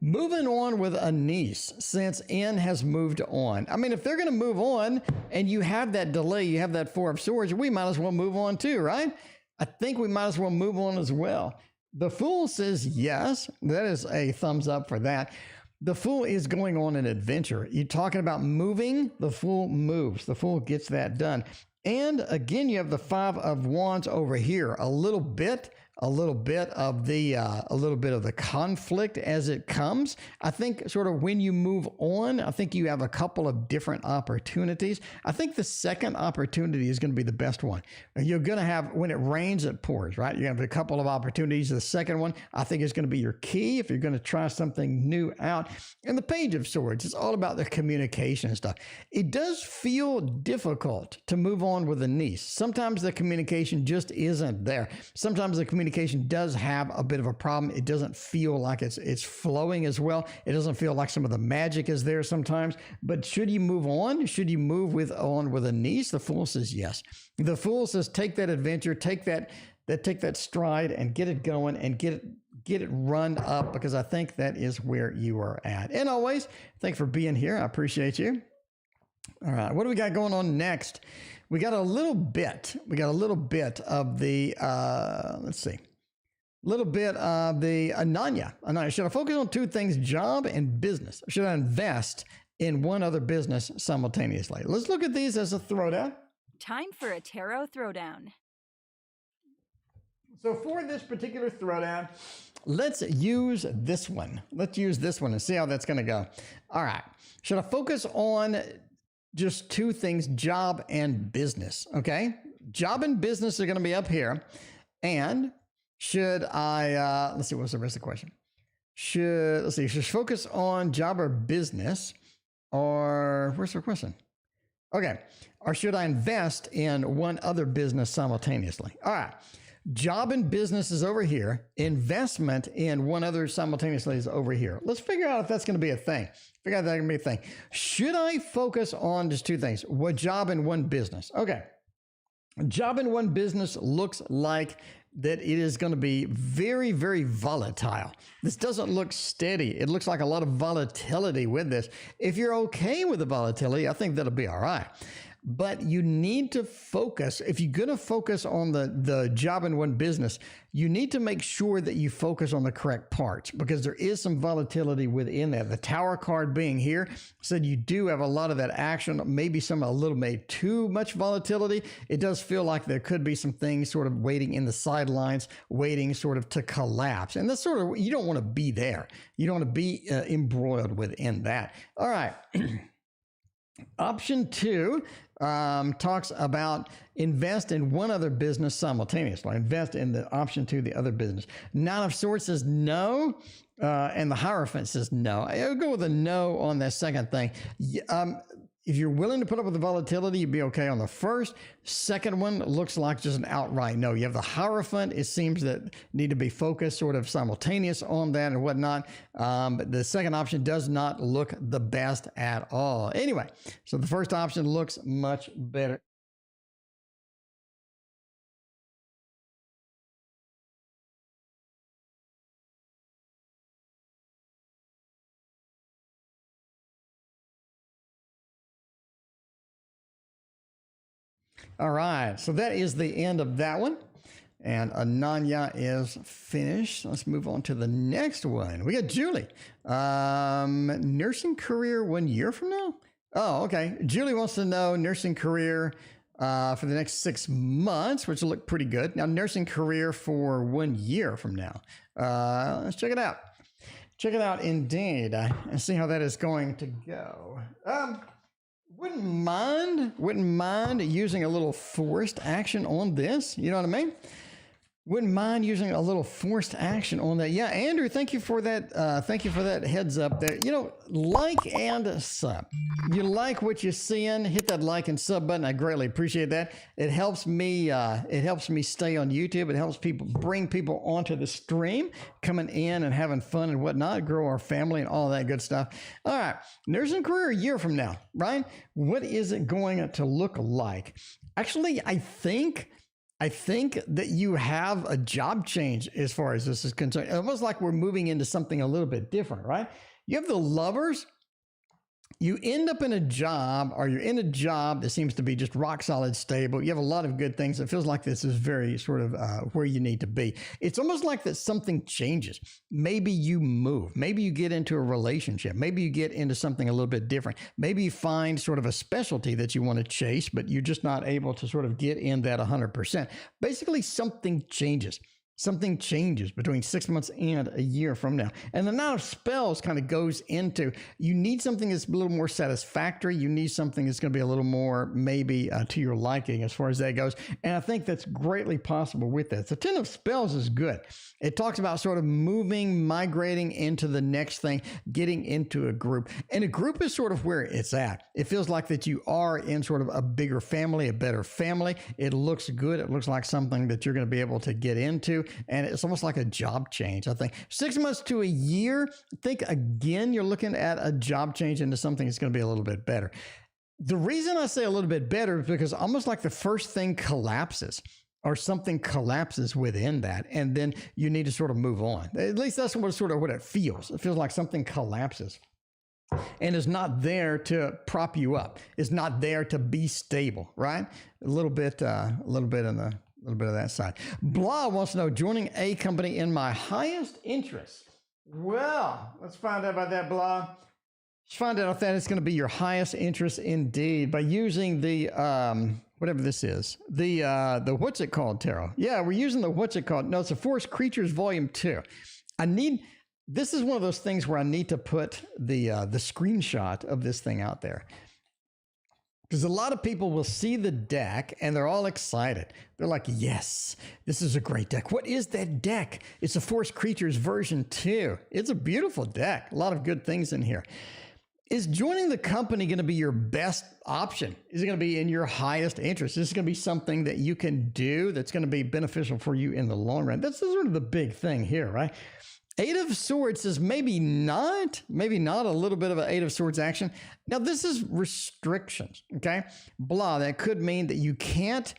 Moving on with a niece, since N has moved on. I mean, if they're going to move on and you have that delay, you have that 4 of Swords, we might as well move on too, right? I think we might as well move on as well. The Fool says yes. That is a thumbs up for that. The Fool is going on an adventure. You're talking about moving. The Fool moves. The Fool gets that done. And again, you have the 5 of Wands over here. A little bit of the conflict as it comes. I think sort of when you move on, I think you have a couple of different opportunities. I think the second opportunity is going to be the best one. You're going to have, when it rains, it pours, right? You have a couple of opportunities. The second one, I think, is going to be your key if you're going to try something new out. And the Page of Swords, it's all about the communication stuff. It does feel difficult to move on with a niece. Sometimes the communication just isn't there. Sometimes the communication communication does have a bit of a problem. It doesn't feel like it's flowing as well. It doesn't feel like some of the magic is there sometimes. But should you move on? Should you move on with a niece? The Fool says yes. The Fool says take that adventure, take that stride and get it going and get it run up, because I think that is where you are at. And always, thanks for being here. I appreciate you. All right, what do we got going on next? We got a little bit of the, let's see, little bit of the Ananya. Should I focus on two things, job and business? Or should I invest in one other business simultaneously? Let's look at these as a throwdown. Time for a tarot throwdown. So for this particular throwdown, let's use this one. Let's use this one and see how that's going to go. All right. Should I focus on just two things, job and business? Okay. Job and business are going to be up here. And should I, let's see, what's the rest of the question? Should I focus on job or business, or where's the question? Okay. Or should I invest in one other business simultaneously? All right. Job and business is over here. Investment in one other simultaneously is over here. Let's figure out if that's going to be a thing. Should I focus on just two things? What job and one business? Okay. Job and one business looks like that it is going to be very, very volatile. This doesn't look steady. It looks like a lot of volatility with this. If you're okay with the volatility, I think that'll be all right. But you need to focus. If you're going to focus on the job in one business, you need to make sure that you focus on the correct parts, because there is some volatility within that. The Tower card being here said you do have a lot of that action, maybe a little bit too much volatility. It does feel like there could be some things sort of waiting in the sidelines, waiting sort of to collapse. And that's sort of, you don't want to be there. You don't want to be embroiled within that. All right. Option 2 talks about invest in one other business simultaneously. Invest in the option 2, the other business. Nine of Swords says no, and the Hierophant says no. I'll go with a no on that second thing. If you're willing to put up with the volatility, you'd be okay on the first. Second one looks like just an outright no. You have the Hierophant. It seems that need to be focused sort of simultaneous on that and whatnot. But the second option does not look the best at all. Anyway, so the first option looks much better. All right, so that is the end of that one. And Ananya is finished. Let's move on to the next one. We got Julie. Nursing career 1 year from now? Oh, okay. Julie wants to know nursing career for the next 6 months, which will look pretty good. Now, nursing career for 1 year from now. Let's check it out. Check it out indeed and see how that is going to go. Wouldn't mind using a little forced action on this. You know what I mean? Wouldn't mind using a little forced action on that. Yeah, Andrew, thank you for that. Thank you for that heads up there. You know, like and sub. You like what you're seeing? Hit that like and sub button. I greatly appreciate that. It helps me. It helps me stay on YouTube. It helps people bring people onto the stream, coming in and having fun and whatnot. Grow our family and all that good stuff. All right, nursing career a year from now, Ryan. What is it going to look like? Actually, I think that you have a job change as far as this is concerned. Almost like we're moving into something a little bit different, right? You have the Lovers. You end up in a job, or you're in a job that seems to be just rock solid stable. You have a lot of good things. It feels like this is very sort of where you need to be. It's almost like that something changes. Maybe you move. Maybe you get into a relationship. Maybe you get into something a little bit different. Maybe you find sort of a specialty that you want to chase, but you're just not able to sort of get in that 100%. Basically, something changes. Something changes between 6 months and a year from now. And the Nine of Spells kind of goes into, you need something that's a little more satisfactory. You need something that's going to be a little more maybe to your liking as far as that goes. And I think that's greatly possible with that. The Ten of Spells is good. It talks about sort of moving, migrating into the next thing, getting into a group. And a group is sort of where it's at. It feels like that you are in sort of a bigger family, a better family. It looks good. It looks like something that you're going to be able to get into. and it's almost like a job change, I think. 6 months to a year, I think, again, you're looking at a job change into something that's going to be a little bit better. The reason I say a little bit better is because almost like the first thing collapses, or something collapses within that, and then you need to sort of move on. At least that's what it feels. It feels like something collapses and is not there to prop you up. It's not there to be stable, right? A little bit of that side. Blah wants to know, joining a company in my highest interest. Well, let's find out about that, Blah. Let's find out if that is going to be your highest interest indeed by using the whatever this is, the what's it called, tarot. Yeah, we're using the what's it called. No, it's a Forest Creatures Volume 2. This is one of those things where I need to put the screenshot of this thing out there, because a lot of people will see the deck and they're all excited. They're like, yes, this is a great deck. What is that deck? It's a Forest Creatures version 2. It's a beautiful deck. A lot of good things in here. Is joining the company going to be your best option? Is it going to be in your highest interest? Is this going to be something that you can do that's going to be beneficial for you in the long run? That's sort of the big thing here, right? Eight of Swords is maybe not a little bit of an Eight of Swords action. Now, this is restrictions, okay? Blah, that could mean that you can't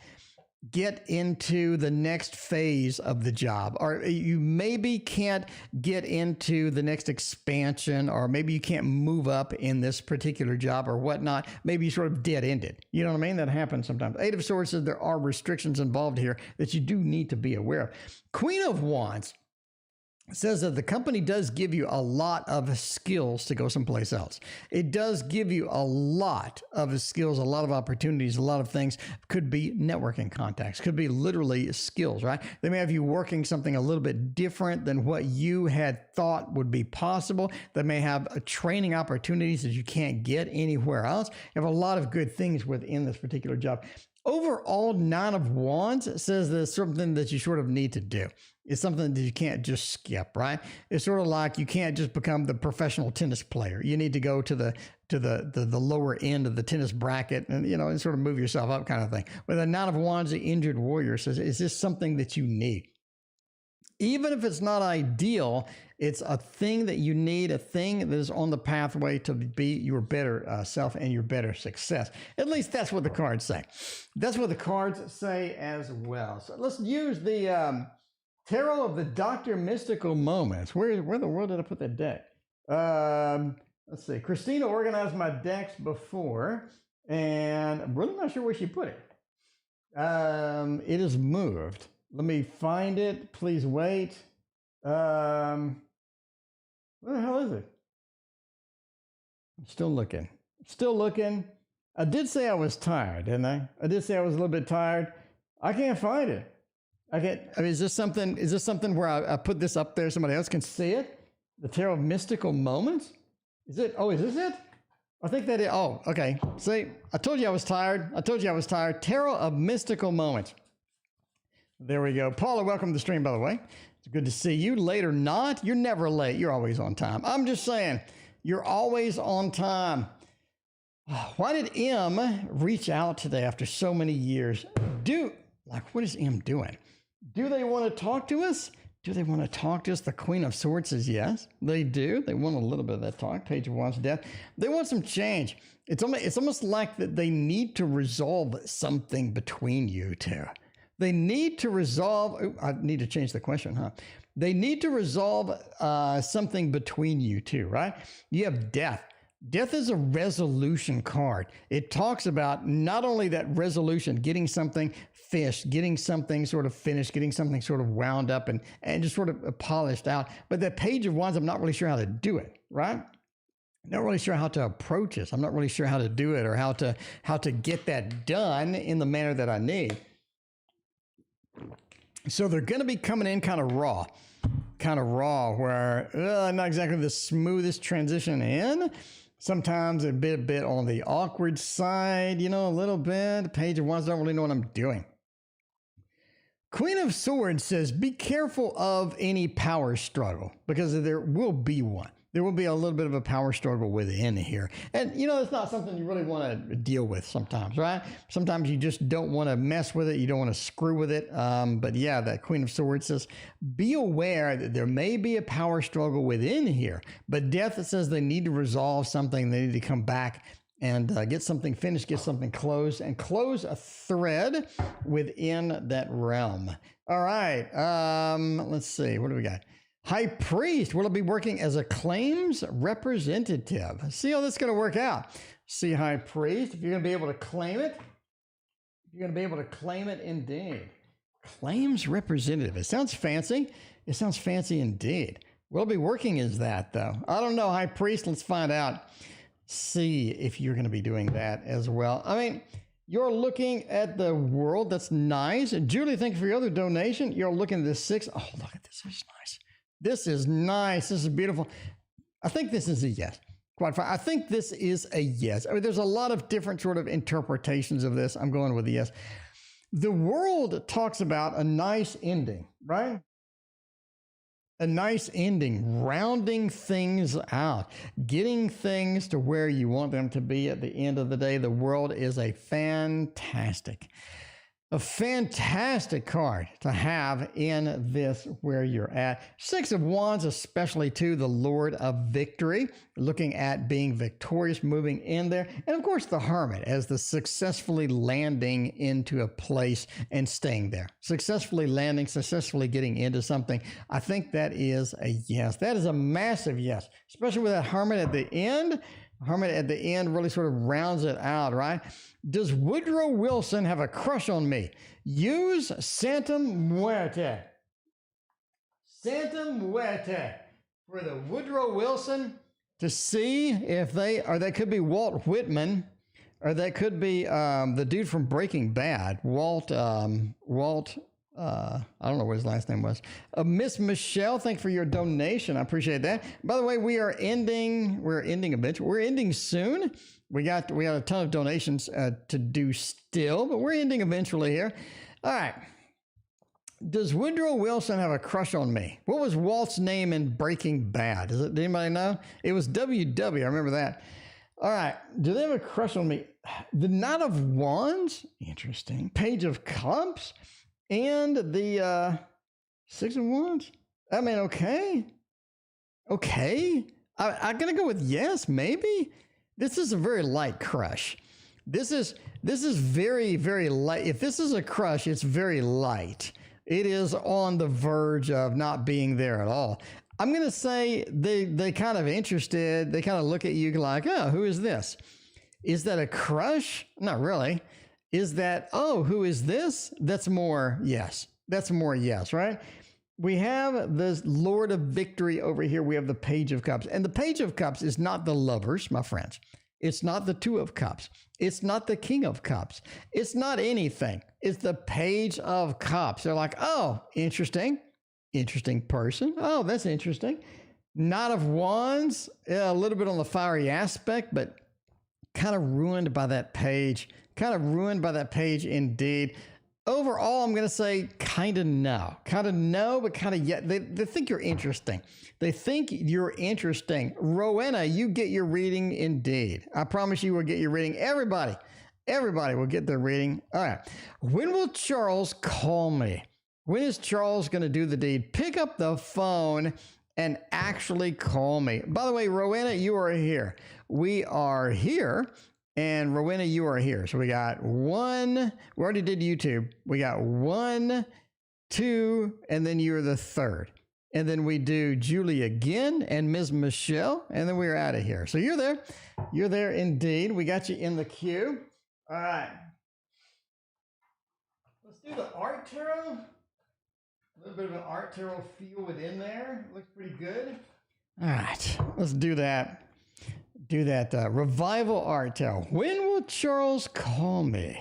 get into the next phase of the job, or you maybe can't get into the next expansion, or maybe you can't move up in this particular job or whatnot. Maybe you sort of dead-ended. You know what I mean? That happens sometimes. Eight of Swords says there are restrictions involved here that you do need to be aware of. Queen of Wands says that the company does give you a lot of skills to go someplace else. It does give you a lot of skills, a lot of opportunities, a lot of things. Could be networking contacts, could be literally skills, right? They may have you working something a little bit different than what you had thought would be possible. They may have training opportunities that you can't get anywhere else. You have a lot of good things within this particular job. Overall, Nine of Wands says there's something that you sort of need to do. It's something that you can't just skip, right? It's sort of like you can't just become the professional tennis player. You need to go to the lower end of the tennis bracket and sort of move yourself up, kind of thing. But the Nine of Wands, the injured warrior, says, is this something that you need? Even if it's not ideal, it's a thing that you need, a thing that is on the pathway to be your better self and your better success. At least that's what the cards say. That's what the cards say as well. So let's use the Tarot of the Dr. Mystical Moments. Where the world did I put that deck? Let's see. Christina organized my decks before, and I'm really not sure where she put it. It is moved. Let me find it. Please wait. Where the hell is it? I'm still looking. I did say I was tired, didn't I? I did say I was a little bit tired. I can't find it. Is this something where I put this up there, somebody else can see it? The Tarot of Mystical Moments? Is this it? I think that is. Oh, okay. See, I told you I was tired. Tarot of Mystical Moments. There we go. Paula, welcome to the stream, by the way. It's good to see you. Late or not, you're never late. You're always on time. I'm just saying, you're always on time. Why did M reach out today after so many years? What is M doing? Do they want to talk to us? The Queen of Swords says yes, they do. They want a little bit of that talk. Page of Wands death. They want some change. It's almost like that they need to resolve something between you two. They need to resolve. I need to change the question, huh? They need to resolve something between you two, right? You have death. Death is a resolution card. It talks about not only that resolution, getting something fished, getting something sort of finished, getting something sort of wound up and just sort of polished out. But the Page of Wands, I'm not really sure how to do it, right? I'm not really sure how to approach this. I'm not really sure how to do it or how to get that done in the manner that I need. So they're going to be coming in kind of raw, where not exactly the smoothest transition in. Sometimes a bit on the awkward side, a little bit. Page of Wands don't really know what I'm doing. Queen of Swords says, be careful of any power struggle because there will be one. There will be a little bit of a power struggle within here. And, it's not something you really want to deal with sometimes, right? Sometimes you just don't want to mess with it. You don't want to screw with it. But yeah, that Queen of Swords says, be aware that there may be a power struggle within here. But Death says they need to resolve something. They need to come back and get something finished, get something closed, and close a thread within that realm. All right. Let's see. What do we got? High Priest, will it be working as a claims representative? See how this is going to work out. See, High Priest, if you're going to be able to claim it, you're going to be able to claim it indeed. Claims representative. It sounds fancy. It sounds fancy indeed. Will it be working as that, though? I don't know, High Priest. Let's find out. See if you're going to be doing that as well. I mean, you're looking at the world. That's nice. Julie, thank you for your other donation. You're looking at this 6. Oh, look at this. This is nice. This is nice. This is beautiful. I think this is a yes. Quite fine. I think this is a yes. I mean, there's a lot of different sort of interpretations of this. I'm going with a yes. The world talks about a nice ending, right? A nice ending, rounding things out, getting things to where you want them to be at the end of the day. The world is a fantastic card to have in this where you're at. 6 of Wands, especially to the Lord of Victory, looking at being victorious, moving in there. And of course, the Hermit as the successfully landing into a place and staying there. Successfully landing, successfully getting into something. I think that is a yes. That is a massive yes, especially with that Hermit at the end. Hermit at the end really sort of rounds it out, right? Does Woodrow Wilson have a crush on me? Use Santa Muerte. Santa Muerte for the Woodrow Wilson to see if that could be Walt Whitman, or that could be the dude from Breaking Bad, Walt, I don't know what his last name was. Miss Michelle, thank you for your donation. I appreciate that. By the way, we're ending eventually. We're ending soon. We got a ton of donations to do still, but we're ending eventually here. All right. Does Woodrow Wilson have a crush on me? What was Walt's name in Breaking Bad? Does anybody know? It was WW. I remember that. All right. Do they have a crush on me? The Knight of Wands. Interesting. Page of Cups. And the 6 of Wands? I mean, okay. I'm going to go with yes, maybe. This is a very light crush. This is very, very light. If this is a crush, it's very light. It is on the verge of not being there at all. I'm going to say they kind of interested. They kind of look at you like, oh, who is this? Is that a crush? Not really. Is that, oh, who is this? That's more yes. That's more yes, right? We have the Lord of Victory over here. We have the Page of Cups. And the Page of Cups is not the lovers, my friends. It's not the 2 of Cups. It's not the King of Cups. It's not anything. It's the Page of Cups. They're like, oh, interesting. Interesting person. Oh, that's interesting. Knight of Wands, a little bit on the fiery aspect, but kind of ruined by that page. Kind of ruined by that page indeed. Overall, I'm going to say kind of no. Kind of no, but kind of yeah. They think you're interesting. They think you're interesting. Rowena, you get your reading indeed. I promise you will get your reading. Everybody will get their reading. All right. When will Charles call me? When is Charles going to do the deed? Pick up the phone and actually call me. By the way, Rowena, you are here. We are here. And Rowena, you are here. So we got 1. We already did YouTube. We got 1, 2, and then you're the 3rd. And then we do Julie again and Ms. Michelle, and then we're out of here. So you're there. You're there indeed. We got you in the queue. All right. Let's do the art tarot. A little bit of an art tarot feel within there. Looks pretty good. All right. Let's do that. Revival art tarot. When will Charles call me?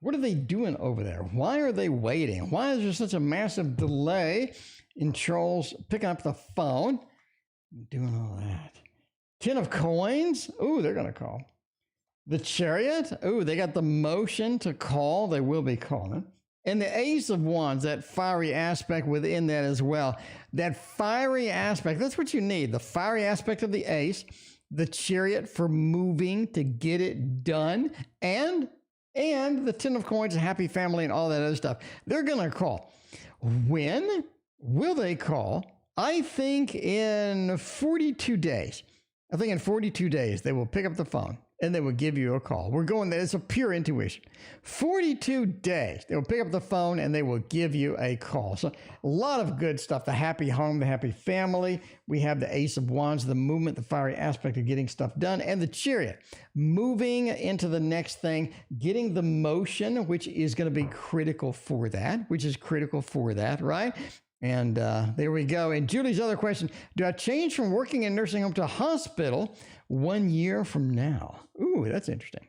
What are they doing over there? Why are they waiting? Why is there such a massive delay in Charles picking up the phone and doing all that? 10 of coins. Ooh, they're going to call. The Chariot. Ooh, they got the motion to call. They will be calling. And the Ace of Wands, that fiery aspect within that as well. That fiery aspect, that's what you need. The fiery aspect of the Ace, the Chariot for moving to get it done, and the Ten of Coins, happy family, and all that other stuff. They're going to call. When will they call? I think in 42 days. I think in 42 days, they will pick up the phone and they will give you a call. We're going there. It's a pure intuition. 42 days, they will pick up the phone and they will give you a call. So a lot of good stuff. The happy home, the happy family. We have the Ace of Wands, the movement, the fiery aspect of getting stuff done, and the Chariot, moving into the next thing, getting the motion, which is going to be critical for that, right? And there we go. And Julie's other question, do I change from working in nursing home to a hospital 1 year from now? Ooh, that's interesting.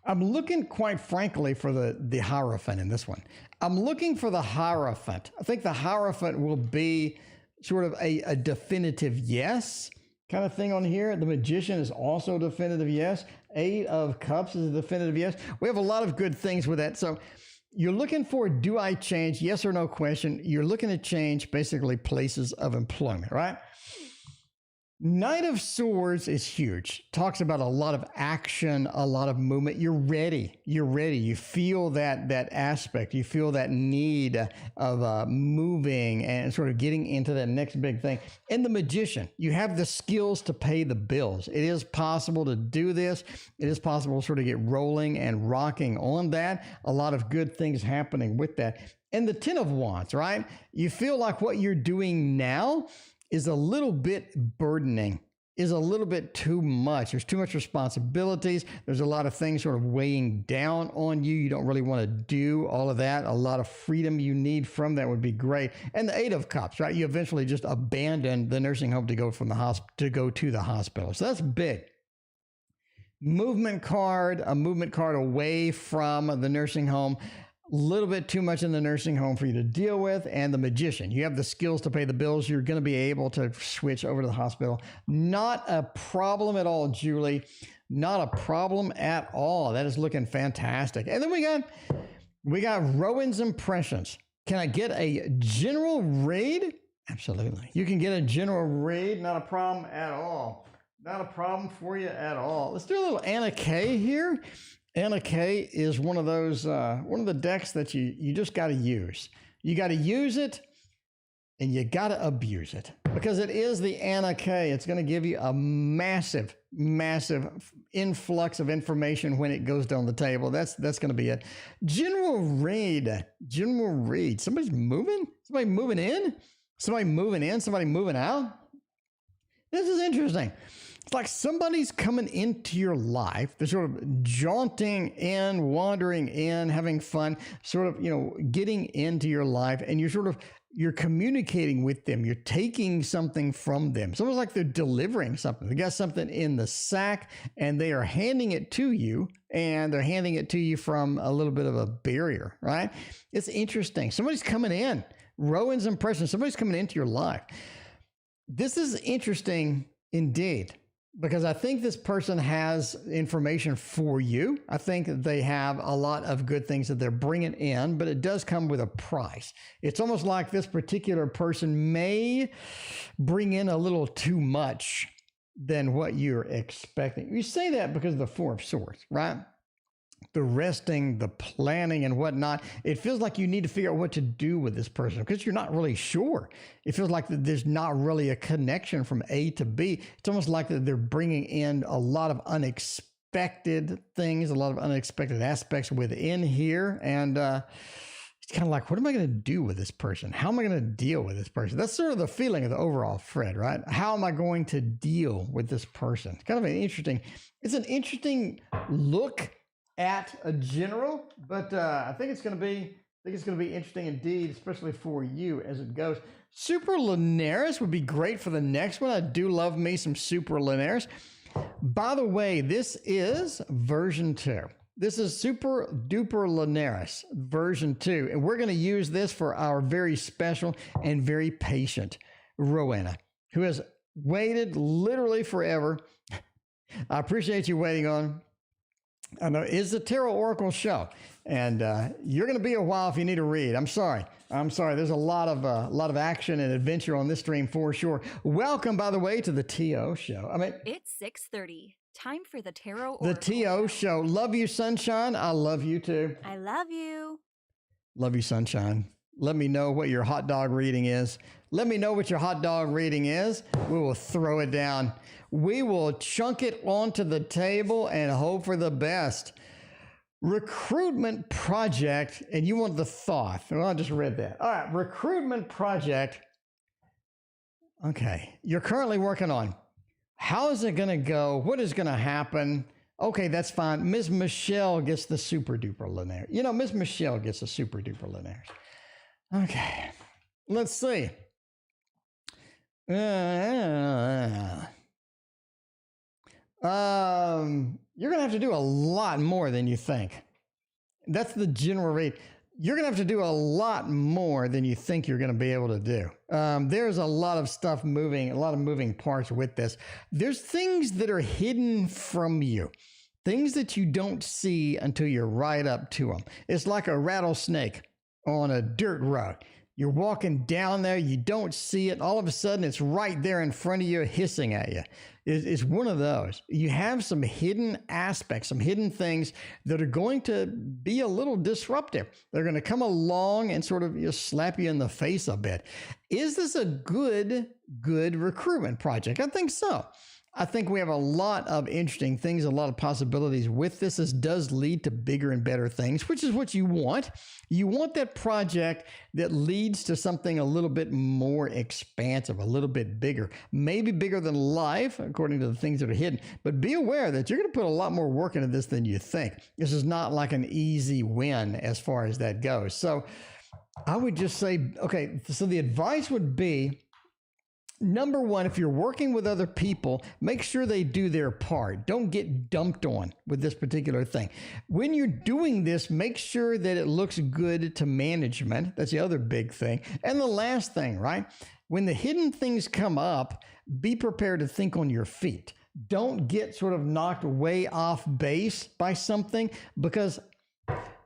I'm looking, quite frankly, for the Hierophant in this one. I'm looking for the Hierophant. I think the Hierophant will be sort of a definitive yes kind of thing on here. The Magician is also a definitive yes. 8 of Cups is a definitive yes. We have a lot of good things with that. So you're looking for, do I change? Yes or no question. You're looking to change basically places of employment, right? Knight of Swords is huge. Talks about a lot of action, a lot of movement. You're ready. You feel that aspect. You feel that need of moving and sort of getting into that next big thing. And the Magician, you have the skills to pay the bills. It is possible to do this. It is possible to sort of get rolling and rocking on that. A lot of good things happening with that. And the Ten of Wands, right? You feel like what you're doing now is a little bit burdening, is a little bit too much. There's too much responsibilities. There's a lot of things sort of weighing down on you. You don't really want to do all of that. A lot of freedom you need from that would be great. And the 8 of Cups, right? You eventually just abandon the nursing home to go to the hospital. So that's big. Movement card, a movement card away from the nursing home. A little bit too much in the nursing home for you to deal with. And the Magician, you have the skills to pay the bills. You're going to be able to switch over to the hospital. Not a problem at all, Julie. Not a problem at all. That is looking fantastic. And then we got Rowan's Impressions. Can I get a general read? Absolutely. You can get a general read. Not a problem at all. Not a problem for you at all. Let's do a little Anna K here. Anna K is one of those, one of the decks that you just got to use. You got to use it and you got to abuse it because it is the Anna K. It's going to give you a massive, massive influx of information when it goes down the table. That's going to be it. General read. Somebody's moving? Somebody moving in? Somebody moving out? This is interesting. It's like somebody's coming into your life. They're sort of jaunting in, wandering in, having fun, sort of, getting into your life, and you're communicating with them. You're taking something from them. It's almost like they're delivering something. They got something in the sack and they are handing it to you, and they're handing it to you from a little bit of a barrier, right? It's interesting. Somebody's coming in. Rowan's Impression. Somebody's coming into your life. This is interesting indeed, because I think this person has information for you. I think they have a lot of good things that they're bringing in, but it does come with a price. It's almost like this particular person may bring in a little too much than what you're expecting. You say that because of the Four of Swords, right? The resting, the planning and whatnot. It feels like you need to figure out what to do with this person because you're not really sure. It feels like there's not really a connection from A to B. It's almost like that they're bringing in a lot of unexpected things, a lot of unexpected aspects within here. And it's kind of like, what am I going to do with this person? How am I going to deal with this person? That's sort of the feeling of the overall Fred, right? How am I going to deal with this person? It's kind of it's an interesting look at a general, but I think it's going to be interesting indeed, especially for you as it goes. Super Lunaris would be great for the next one. I do love me some Super Lunaris. By the way, this is version 2. This is Super Duper Lunaris version 2, and we're going to use this for our very special and very patient Rowena, who has waited literally forever. I appreciate you waiting on. I know it's the Tarot Oracle show, and you're going to be a while if you need to read. I'm sorry. There's a lot of action and adventure on this stream for sure. Welcome, by the way, to the TO show. It's 6:30. Time for the Tarot The Oracle. TO show. Love you, Sunshine. I love you too. I love you. Love you, Sunshine. Let me know what your hot dog reading is. Let me know what your hot dog reading is. We will throw it down. We will chunk it onto the table and hope for the best. Recruitment project, and you want the thought. Well, I just read that. All right, recruitment project. Okay, you're currently working on. How is it going to go? What is going to happen? Okay, that's fine. Ms. Michelle gets the super duper Linares. You know, Ms. Michelle gets the super duper Linares. Okay, let's see. You're going to have to do a lot more than you think. That's the general rate. You're going to have to do a lot more than you think you're going to be able to do. There's a lot of stuff moving, a lot of moving parts with this. There's things that are hidden from you, things that you don't see until you're right up to them. It's like a rattlesnake on a dirt road. You're walking down there, you don't see it. All of a sudden, it's right there in front of you, hissing at you. It's one of those. You have some hidden aspects, some hidden things that are going to be a little disruptive. They're going to come along and sort of slap you in the face a bit. Is this a good recruitment project? I think so. I think we have a lot of interesting things, a lot of possibilities with this. This does lead to bigger and better things, which is what you want. You want that project that leads to something a little bit more expansive, a little bit bigger, maybe bigger than life, according to the things that are hidden. But be aware that you're going to put a lot more work into this than you think. This is not like an easy win as far as that goes. So I would just say, okay, so the advice would be, number one, if you're working with other people, make sure they do their part. Don't get dumped on with this particular thing. When you're doing this, make sure that it looks good to management. That's the other big thing. And the last thing, right? When the hidden things come up, be prepared to think on your feet. Don't get sort of knocked way off base by something, because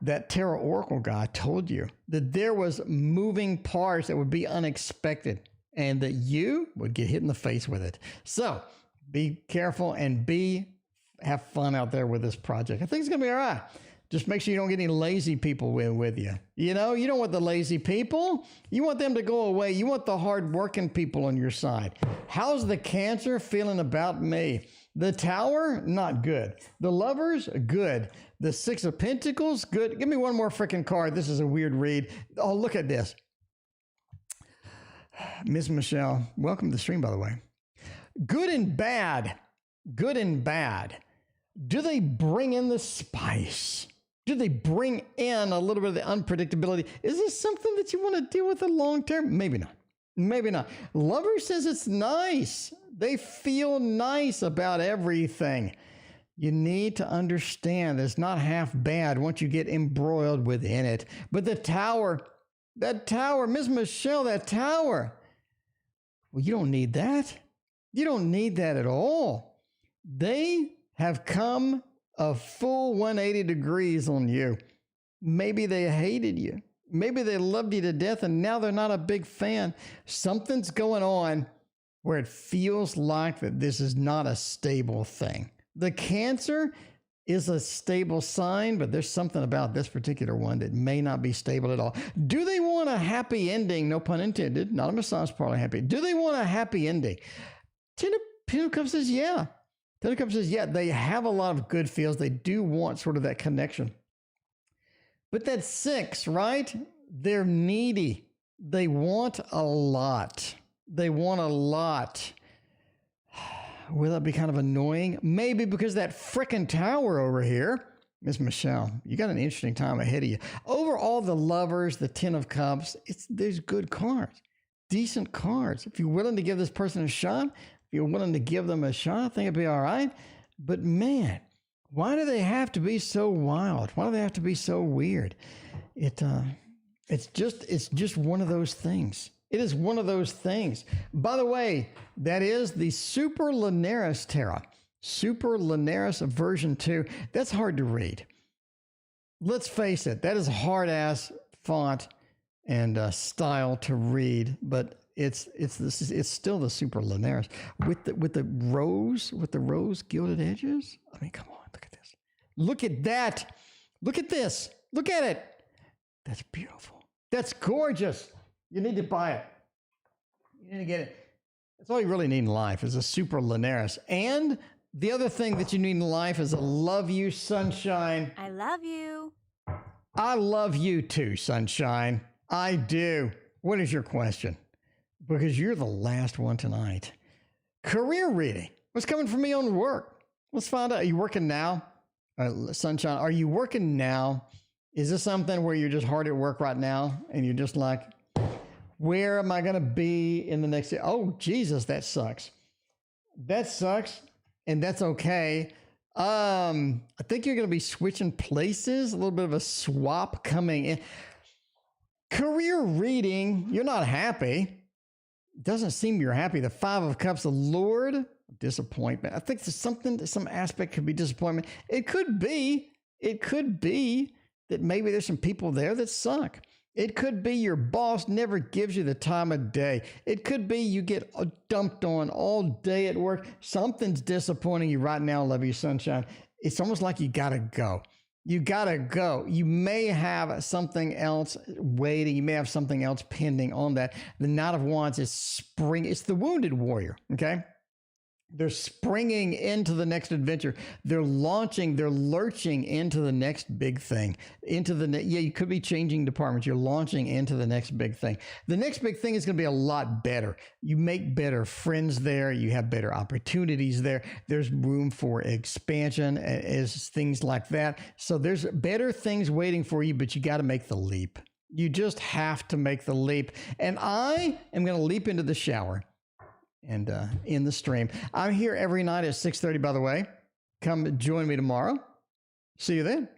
that Tarot Oracle guy told you that there was moving parts that would be unexpected, and that you would get hit in the face with it. So be careful and have fun out there with this project. I think it's going to be all right. Just make sure you don't get any lazy people with you. You know, you don't want the lazy people. You want them to go away. You want the hard-working people on your side. How's the Cancer feeling about me? The Tower, not good. The Lovers, good. The Six of Pentacles, good. Give me one more freaking card. This is a weird read. Oh, look at this. Ms. Michelle, welcome to the stream, by the way. Good and bad. Good and bad. Do they bring in the spice? Do they bring in a little bit of the unpredictability? Is this something that you want to deal with in the long term? Maybe not. Maybe not. Lover says it's nice. They feel nice about everything. You need to understand it's not half bad once you get embroiled within it. But the Tower, that Tower, Ms. Michelle, that Tower. Well, you don't need that. You don't need that at all. They have come a full 180 degrees on you. Maybe they hated you. Maybe they loved you to death, and now they're not a big fan. Something's going on where it feels like that this is not a stable thing. The Cancer is a stable sign, but there's something about this particular one that may not be stable at all. Do they want a happy ending? No pun intended. Not a massage parlor happy. Do they want a happy ending? Ten of Cups says yeah. Ten of Cups says yeah. They have a lot of good feels. They do want sort of that connection. But that Six, right? They're needy. They want a lot. They want a lot. Will that be kind of annoying? Maybe, because that frickin' Tower over here, Miss Michelle, you got an interesting time ahead of you. Overall, the Lovers, the Ten of Cups, there's good cards, decent cards. If you're willing to give this person a shot, if you're willing to give them a shot, I think it'd be all right. But man, why do they have to be so wild? Why do they have to be so weird? It's just one of those things. It is one of those things. By the way, that is the Super Linares Tarot. Super Linares version 2. That's hard to read. Let's face it, that is a hard-ass font and style to read, but it's still the Super Linares with the rose gilded edges. I mean, come on, look at this. Look at that. Look at this. Look at it. That's beautiful. That's gorgeous. You need to buy it. You need to get it. That's all you really need in life is a Super Linares. And the other thing that you need in life is a love you, sunshine. I love you. I love you too, sunshine. I do. What is your question? Because you're the last one tonight. Career reading. What's coming from me on work? Let's find out. Are you working now? Sunshine, are you working now? Is this something where you're just hard at work right now and you're just like, where am I going to be in the next year? Oh, Jesus, that sucks. That sucks. And that's okay. I think you're going to be switching places, a little bit of a swap coming in. Career reading, you're not happy. Doesn't seem you're happy. The 5 of Cups, the Lord, disappointment. I think there's some aspect could be disappointment. It could be that maybe there's some people there that suck. It could be your boss never gives you the time of day. It could be you get dumped on all day at work. Something's disappointing you right now, love you, sunshine. It's almost like you got to go. You got to go. You may have something else waiting. You may have something else pending on that. The Knight of Wands is spring. It's the wounded warrior, okay? They're springing into the next adventure. They're lurching into the next big thing. You could be changing departments. You're launching into the next big thing. The next big thing is going to be a lot better. You make better friends there. You have better opportunities there. There's room for expansion as things like that. So there's better things waiting for you, but you got to make the leap. You just have to make the leap. And I am going to leap into the shower. And in the stream. I'm here every night at 6:30, by the way. Come join me tomorrow. See you then.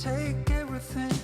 Take everything